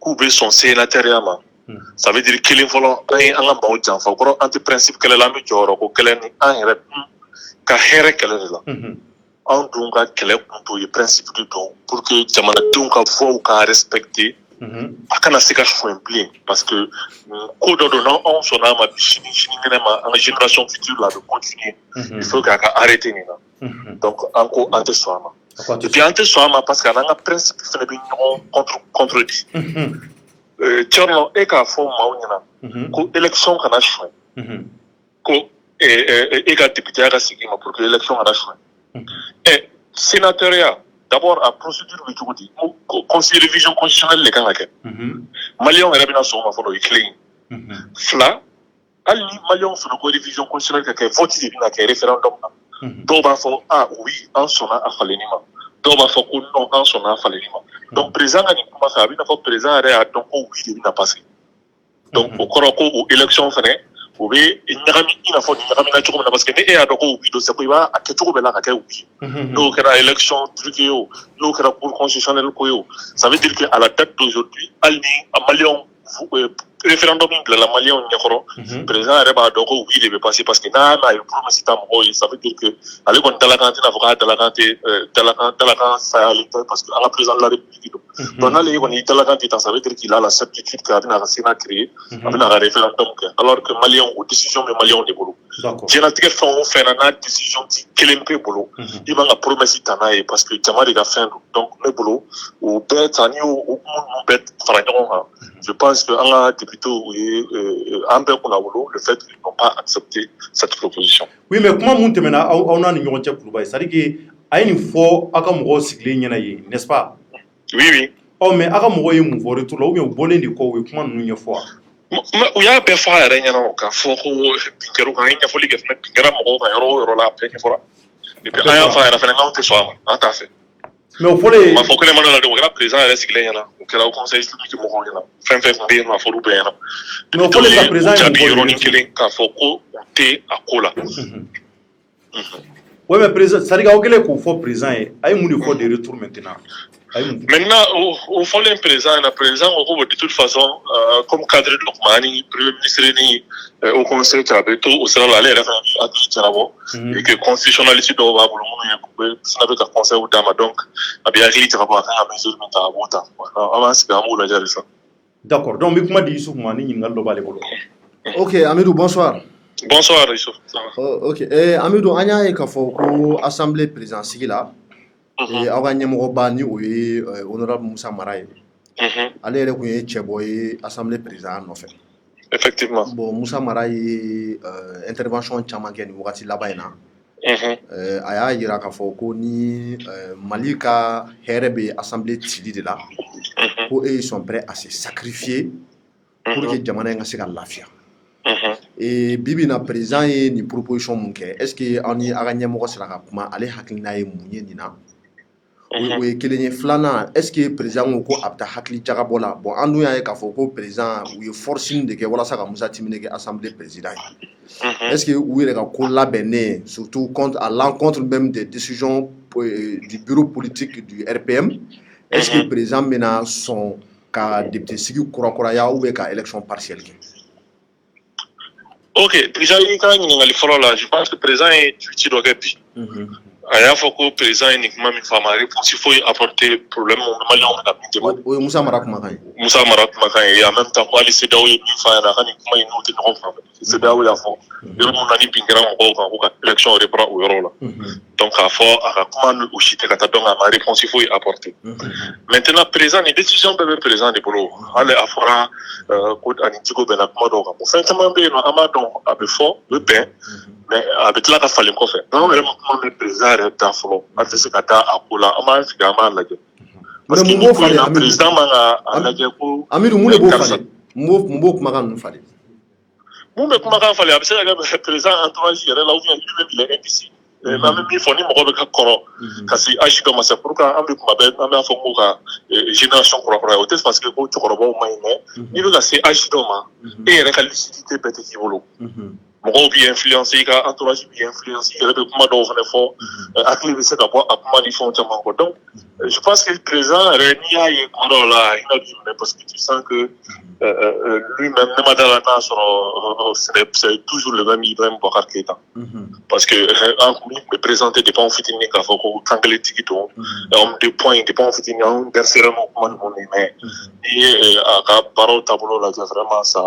k'u bɛ sɔn sénatoriat ma ça veut dire kelen fɔlɔ an ye an ka maaw janfa o kɔrɔ an tɛ principe kɛlɛ la an bɛ jɔyɔrɔ ko kɛlɛ ni an yɛrɛ ka hɛrɛ kɛlɛ de la anw dun ka kɛlɛ kun t'o ye principe de don pour que jamanadenw ka fɔw ka respecter a kana se ka fɔn bilen parce que ko dɔ don n'anw sɔnna a ma bi sini kɛnɛ ma an ka génération future la bɛ continuer il faut k'a ka arrêter nin na donc an ko an tɛ sɔn a ma et puis an tɛ sɔn a ma parce que an ka principe fana bɛ ɲɔgɔn contredit Thierno e k'a fɔ maaw ɲɛna ko élection kana suɲɛ ko e ka député ka sigi ma pour que élection kana suɲɛ sénatoriat d'abord a procédure bɛ cogo di conseil de révision constitutionnelle de kan ka kɛ maliyɛnw yɛrɛ bɛna sɔn o ma fɔlɔ o ye kelen ye fila hali ni maliyɛnw sɔnna ko révision constitutionnelle ka kɛ vote de bɛna kɛ référendum na dɔw b'a fɔ oui an sɔnna a falenni ma dɔw b'a fɔ ko non an sɔnna a falenni ma donc président ka nin kuma fɛ a bɛ n'a fɔ président yɛrɛ y'a dɔn ko oui de bɛna passer donc o kɔrɔ ko o élection fɛnɛ o bɛ ɲagami i n'a fɔ nin ɲagamina cogo min na parce que ni e y'a dɔn ko oui don c'est que i b'a kɛ cogo bɛɛ la ka kɛ oui n'o kɛra élection truquée ye o n'o kɛra cour constitutionnelle ko ye o ça veut dire que à la date d'aujourd'hui hali ni a maliyɛnw référendum in bilala maliyɛnw ɲɛkɔrɔ président yɛrɛ b'a dɔn ko oui de bɛ passer parce que n'a ye promesse ta mɔgɔw ye ça veut dire que ale kɔni dalakan tɛ n'a fɔ k'a dalakan tɛ dalakan sayalen tɛ parce que an ka président de la république don donc n'ale kɔni dalakan tɛ ta ça veut dire qu'il a la certitude que a bɛna ka Sénat créer a bɛna ka référendum kɛ alors que maliyɛnw o décision bɛ maliyɛnw de bolo diɲɛlatigɛ fɛn o fɛn na n'a décision ti kelen pe bolo i man ka promesse ta n'a ye parce que jama de ka fɛn don donc ne bolo o bɛɛ ta n'i y'o kuma ninnu bɛɛ fara ɲɔgɔn kan je pense que an ka député u ye an bɛɛ kunna wolo le fait qu'ils n'ont pas accepté cette proposition. Oui mais kuma mun tɛmɛna aw n'a ni ɲɔgɔn cɛ Kuluba c'est à dire que a ye nin fɔ aw ka mɔgɔw sigilen ɲɛna ye n'est-ce pas? Oui. Mais aw ka mɔgɔw ye mun fɔ retour la ou bien u bɔlen de kɔ u ye kuma ninnu ɲɛfɔ wa? U y'a bɛɛ fɔ a yɛrɛ ɲɛna k'a fɔ ko bin kɛra u kan an ye ɲɛfɔli kɛ fɛnɛ bin kɛra mɔgɔw kan yɔrɔ o yɔrɔ la a bɛɛ ɲɛfɔra et puis an y'a fɔ a yɛrɛ fɛnɛ k'anw tɛ sɔn a ma an t'a fɛ. Mais o fɔlen ma fɔ kelen ma dɔ la de o kɛra président yɛrɛ sigilen ɲɛna o kɛra o conseil islamique mɔgɔw ɲɛna fɛn fɛn tun bɛ yen nɔ a fɔr'u bɛɛ ɲɛna. mais o fɔlen ka président jaabi yɔrɔnin kelen k'a fɔ ko u tɛ a ko la. Oui mais président c'est à dire aw kɛlen k'o fɔ président ye a ye mun de fɔ de retour maintenant? Maintenant, au fond, le président, de toute façon, comme cadre de l'Okmani, premier ministre, au conseil, qui avait tout, au Sénat, aller à Tcharabo, et que constitutionnalité doit avoir le monde, ça n'avait qu'un conseil ou dama, donc, à bien réglé, tu vas voir un mesure, mais tu as voté. Avant, c'est un mot, là, j'ai ça. D'accord, donc, mais comment dit Youssouf Mani, il n'y a pas de problème. Ok, Amidou, bonsoir. Bonsoir, Youssouf. Ok, Amidou, on a eu l'Assemblée présidentielle là. Aw ka ɲɛmɔgɔba ni o ye honorable Musa Mara ye ale yɛrɛ kun ye cɛbɔ ye assemblée président nɔfɛ Effectivement. Bon, Moussa Mara ye intervention caman kɛ nin wagati laban in na. A y'a yira k'a fɔ ko ni Mali ka hɛrɛ bɛ assemblée cili de la, ko ils sont prêts à se sacrifier pour que jamana in ka se ka lafiya. Bibi na président ye nin proposition mun kɛ, est ce que aw ni a ka ɲɛmɔgɔ sera ka kuma ale hakilina ye mun ye nin na? O ye kelen ye. Filanan, est ce que président ko a bɛ taa hakili jagabɔ la? Bon, an dun y'a ye k'a fɔ ko président u ye forcing de kɛ walasa ka Musa Timine kɛ assemblée président ye. Est ce que u yɛrɛ ka ko labɛnnen, surtout à l'encontre même des décisions du bureau politique du RPM, est ce que président bɛna sɔn ka député sigi kurakuraya ou bien ka élection partielle kɛ? Ok, déjà il y a une fois je pense que le président est utile au Gabi. Il y a un président uniquement une femme réponse, il faut apporter problème au Mali on a mis demande. Oui, Moussa Mara Kumakan. Moussa Mara Kumakan et en même temps quoi les CEDEAO et une fois la uniquement une autre non femme. CEDEAO il a fait. Et on a dit bingra on va élection reprend au euro là. Donc à fort à comment au chité kata donc à ma réponse il faut y apporter. Maintenant présent les décisions peuvent présent des boulot. Allez à fora code anitigo benakma donc. Pour faire tellement bien on a donc à fort le pain. Mais avec là qu'il fallait qu'on fait. Non, vraiment, le président est à fond. À faire ce qu'il a à Poula, on m'a fait gamin là. Parce que le président m'a dit que. Amirou, mon beau fallait. Mon beau kumakan nous fallait. Mon beau kumakan fallait. Parce que le président Antoine Girel là où il est ici. Même il faut ni me remettre koro. Parce que agir comme ça pour qu'on ait comme ben, on a fait quoi génération koro koro. Peut-être parce que quand tu koro bon mais il veut que c'est agir comme et il y a la lucidité peut-être qui volo. Mɔgɔw bi influencer i ka entourage bi influencer i yɛrɛ bɛ kuma dɔw fana fɔ hakili bɛ se ka bɔ a kuma ni fɛnw caman kɔ donc je pense que le président yɛrɛ n'i y'a ye kuma dɔw la il a dû minɛ parce que tu sens que lui-même ne ma dala n'a sɔrɔ c'est toujours le même Ibrahim Boubacar Keïta parce que an kun bɛ présenter depuis an fitinin k'a fɔ ko kankeletigi don homme de poing depuis an fitinin an bercera n'o kuma ninnu mais n'i ye a ka baaraw taabolo lajɛ vraiment ça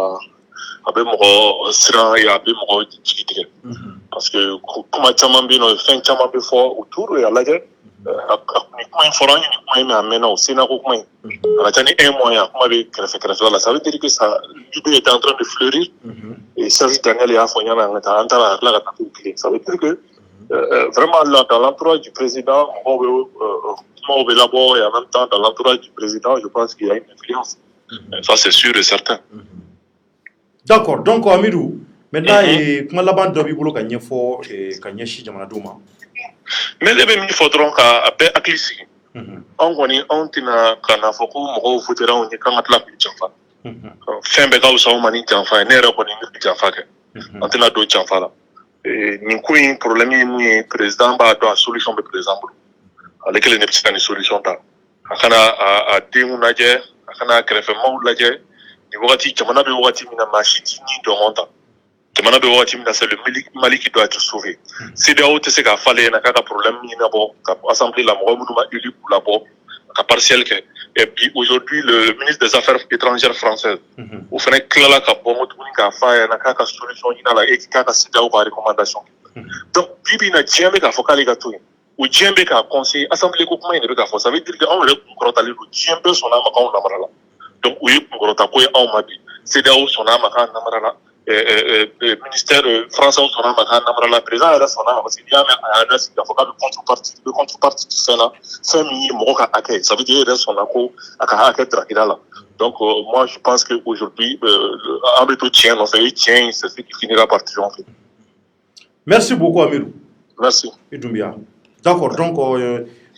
a bɛ mɔgɔ siran ye a bɛ mɔgɔ jigi tigɛ parce que kuma caman bɛ yen nɔ fɛn caman bɛ fɔ autour ye a lajɛ ni kuma in fɔra an ye nin kuma in mɛ a mɛnna o sennako kuma in a ka ca ni un mois ye a kuma bɛ kɛrɛfɛ la ça veut dire que ça l'idée est en train de fleurir et Serge Daniel y'a fɔ ɲɛna an ka taa an taara a tila ka taa k'u tilen ça veut dire que vraiment là dans l'entourage du président mɔgɔw bɛ kumaw bɛ labɔ et en même temps dans l'entourage du président je pense qu'il y a une influence ça c'est sûr et certain. D'accord, donc Amirou, maintenant kuma laban dɔ b'i bolo ka ɲɛfɔ ka ɲɛsin jamanadenw ma. Mais ne bɛ min fɔ dɔrɔn ka bɛɛ hakili sigi. Anw kɔni anw tɛna ka na fɔ ko mɔgɔw votera anw ye k'an ka tila k'u janfa. Fɛn bɛɛ ka fisa anw ma ni janfa ye ne yɛrɛ kɔni ne bɛ janfa kɛ. An tɛna don janfa la. Nin ko in problème ye mun ye président b'a dɔn a solution bɛ président bolo. Ale kelen de bɛ se ka nin solution ta. A kana a denw lajɛ, a kana kɛrɛfɛmaaw lajɛ. Ni wagati jamana bɛ wagati min na maa si t'i ni dɔngɔn ta jamana bɛ wagati min na c'est le Mali qui doit être sauvé CEDEAO tɛ se k'a fɔ ale ɲɛna k'a ka problème ɲɛnabɔ ka assemblée la mɔgɔ minnu ma élu k'u labɔ ka partiel kɛ et puis aujourd'hui le ministre des affaires étrangères françaises o fana tilala ka bɔ tuguni k'a fɔ a ɲɛna k'a ka solution ɲini a la et k'a ka CEDEAO ka recommandation donc bi bi in na diɲɛ bɛ k'a fɔ k'ale ka to yen o diɲɛ bɛ k'a conseiller assemblée ko kuma in de bɛ k'a fɔ ça veut dire que anw yɛrɛ kun kɔrɔtalen don diɲɛ bɛɛ sɔnna a ma k'anw lamara la donc u ye kunkɔrɔta ko ye anw ma bi CEDEAO sɔnna a ma k'an namara la ministère français sɔnna a ma k'an namara la président yɛrɛ sɔnna a ma parce que n'i y'a mɛn a y'a sigi k'a fɔ k'a bɛ contrepartie ti fɛn na fɛn min ye mɔgɔ ka hakɛ ça veut dire e yɛrɛ sɔnna ko a ka hakɛ darakira la donc moi je pense que aujourd'hui an bɛ to tiɲɛ nɔfɛ et tiɲɛ c'est ce qui finira par triompher. Merci beaucoup Amirou. Merci. I Doumbia. D'accord, donc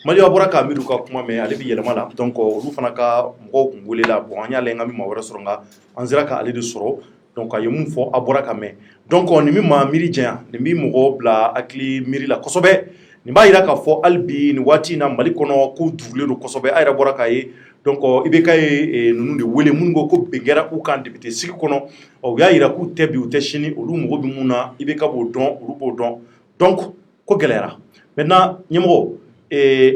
Maliya bɔra ka Amirou ka kuma mɛn ale bɛ yɛlɛma la donc olu fana ka mɔgɔw kun welela bon an y'ale nka min maa wɛrɛ sɔrɔ nka an sera ka ale de sɔrɔ donc a ye mun fɔ a bɔra ka mɛn donc nin min maa miiri janya nin bɛ mɔgɔw bila hakili miiri la kosɛbɛ nin b'a jira k'a fɔ hali bi nin waati in na Mali kɔnɔ ko dugulen don kosɛbɛ a yɛrɛ bɔra k'a ye donc IBK ye ninnu de wele minnu ko bɛn kɛra u kan député sigi kɔnɔ u y'a jira k'u tɛ bi u tɛ sini olu mago bɛ mun na IBK b'o dɔn olu b'o dɔn donc ko gɛlɛyara maintenant ɲɛmɔgɔ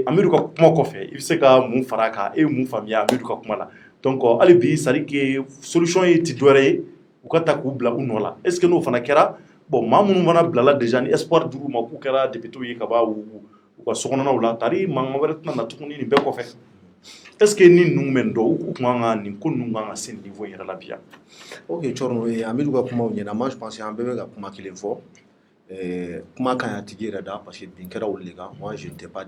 Amirou ka kuma kɔfɛ i bɛ se ka mun fara a kan e ye mun faamuya Amirou ka kuma la donc hali bi c'est à dire que solution ye ti dɔwɛrɛ ye u ka ta k'u bila u nɔ la est ce que n'o fana kɛra bon maa minnu fana bilala déjà ni espoir d'u ma k'u kɛra député ye ka ban u ka sokɔnɔnaw la tari mankan wɛrɛ tɛna na tuguni nin bɛɛ kɔfɛ. est-ce que ni nous mendo ou kuma ni ko nous nga sen niveau yera la bia ok chorno e amidu ka kuma nyena ma je pense en bebe ka kuma kile fo kuma kan ya tigera da parce que bin kera ulega moi je n'étais pas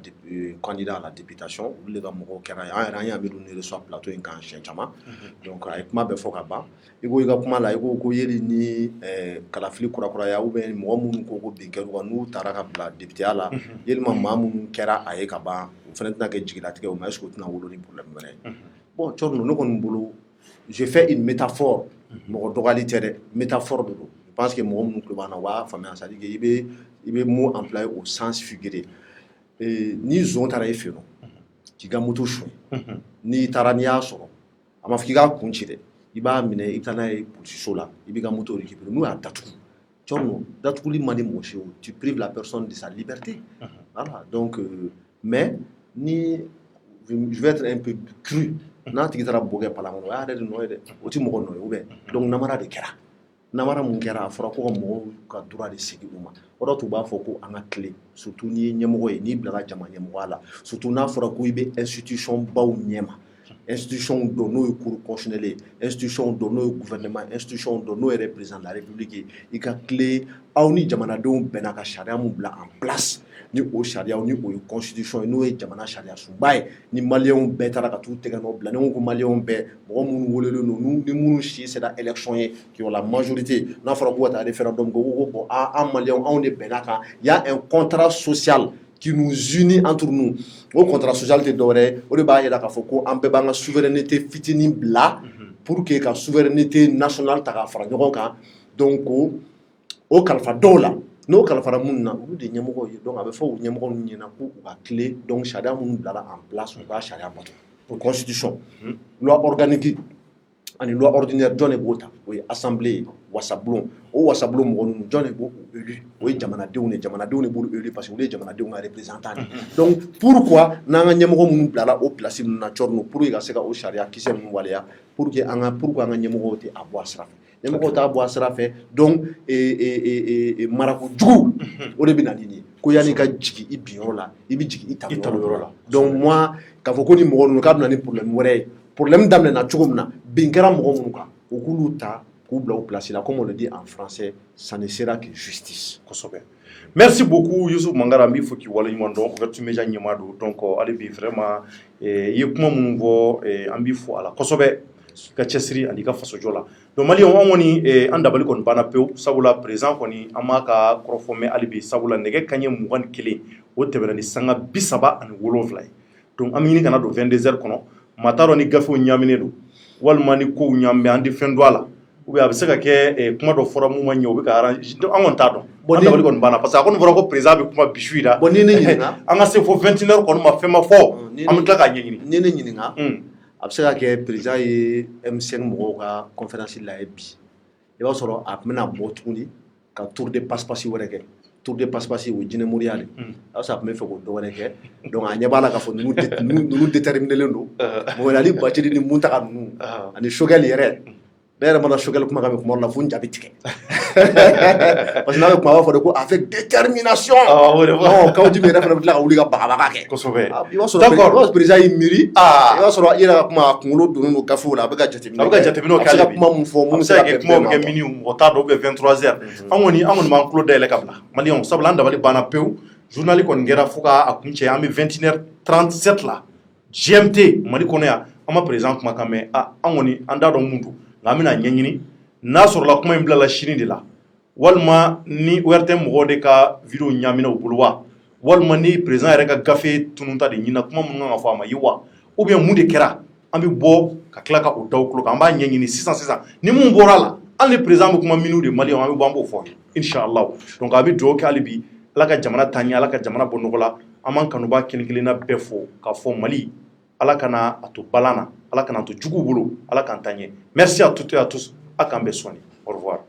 candidat à la députation ulega mo kera ya amidu ni reçoit plateau en kan chama donc avec kuma be fo ka ba ego iga kuma la ego ko yeli ni kalafili kura ya ou ben mo mun ko bin kera ko nu taraka bla député ala yeli ma mamun kera aye ka ba o fana tna ke jigila tige o ma est-ce que tna wolo ni problème bene bon chorno no kon bolo je fais une métaphore mo dogalité métaphore de je pense que moi mon club en a famille ça dit que il be mot employé au sens figuré ni zone tara efero ki ga moto chou ni tarania soro ama figa kunchire iba mine itana e position là ibi ga moto récupérer nous a tatu chorno datu li mani mo chou tu prives la personne de sa liberté voilà donc mais ni je vais être un peu cru na tigitara boge pala mo ya de no de oti mo no ube donc namara de kera namara mun kera afra ko mo ka droit de sigi uma odo to ba foko anga clé surtout ni nyemo ni blaga jama nyemo wala surtout na afra ko ibe institution baw nyema institution do no cour constitutionnel institution do no gouvernement institution do no représentant de la république i ka clé awni jamana do benaka sharia mu bla en place ni o sharia ni o constitution no e jamana sharia sunbaye ni malien betara ka tout tegano bla ni ko malien be mo mun wolelo no ni mun chi c'est la élection qui ont la majorité na fara ko ta référendum go bon en malien on est benaka il y a un contrat social qui nous unit entre nous au contrat social te doré o de ba yela ka foko en be banga souveraineté fitini bla pour que la souveraineté nationale ta fara nyogon ka donc o kalfa dola no kalfa munna ou de nyamoko donc avec fo nyamoko nyina ko ka clé donc charia mun bla en place ou ba charia bato pour constitution loi organique ani loi ordinaire donne bota oui assemblée wasablon o wasablon mo donne bo élu oui jamana deune bo élu parce que les jamana deune représentant donc pourquoi na nyamoko mun bla au place na chorno pour que se ka o charia qui se mun wala pour que anga pourquoi nga nyamoko te abo asra nyamoko ta abo asra fait donc et marako djou o de binadini ko yani ka jigi ibiola ibi jigi itabiola donc moi ka foko ni mo no ka na ni problème d'amener na tchogomna binkara mo munuka okuluta kubla au place là comme on le dit en français ça ne sera que justice kosobe merci beaucoup Youssouf Mangara mi foki wala nyimo donc vertu meja nyimado donc ali bi vraiment yekuma munvo ambi fo ala kosobe ka chesri andika faso jola donc mali on woni andabali kon bana pew sabula présent koni amaka krofome ali bi sabula nege kanye mugan kele o tebelani sanga bisaba an woloflay donc amini kana do 22h kono mataro ni gafo nyamine do walma ni ko nyambe andi fendo ala ou bien abiseka ke kuma do fora mu manyo be ka arrange angon ta do bonne bali kon bana parce que akon fora ko président be kuma bishuida bonne ni nyinga anga se fo 21h kon ma fema fo am tla ka nyini ni nyinga abiseka ke président yi M5 mo ka conférence la ebi e ba soro akmena botuni ka tour de passe-passe wereke tour de passe-passe o jine moriale ça me fait ko do wereke donc a nyabala ka fo nous déterminer lendo mo la li batiri ni muntaka nu ani shogal yere d'ailleurs mana shogal kuma ka ko la fun jabitike parce que na ko fa ko avec détermination non quand tu me réfère la wuli ka baka ke ko sobe d'accord président miri il va soro ira kuma kunlo do no kafo la baka jatemino kala kuma mun fo mun sa ke kuma ke mini o ta do be 23h angoni man clo dele kabla malion sabla ndabali bana pew journal ko ngera fuka akunche ami 21h37 là GMT mali kono ya ama président kuma kame angoni anda do mundu ngamina nyenyini na soro la kuma imbla la shini de la walma ni werte mo de ka video nyamina obulwa walma ni président reka gafe tununta de nyina kuma mun nga fama yiwa ou bien mu de kera ambi bo ka klaka o daw klo ka amba nyenyini 600 ni mun borala an le président kuma minu de mali ambi bambo fo inshallah donc abi do ka alibi ala ka jamana tanya ala ka jamana bonogola aman kanuba kininkilina befo ka fo mali ala kana atu balana ala kana to jugu bulu ala kan tanye merci à toutes et à tous akambe soni au revoir.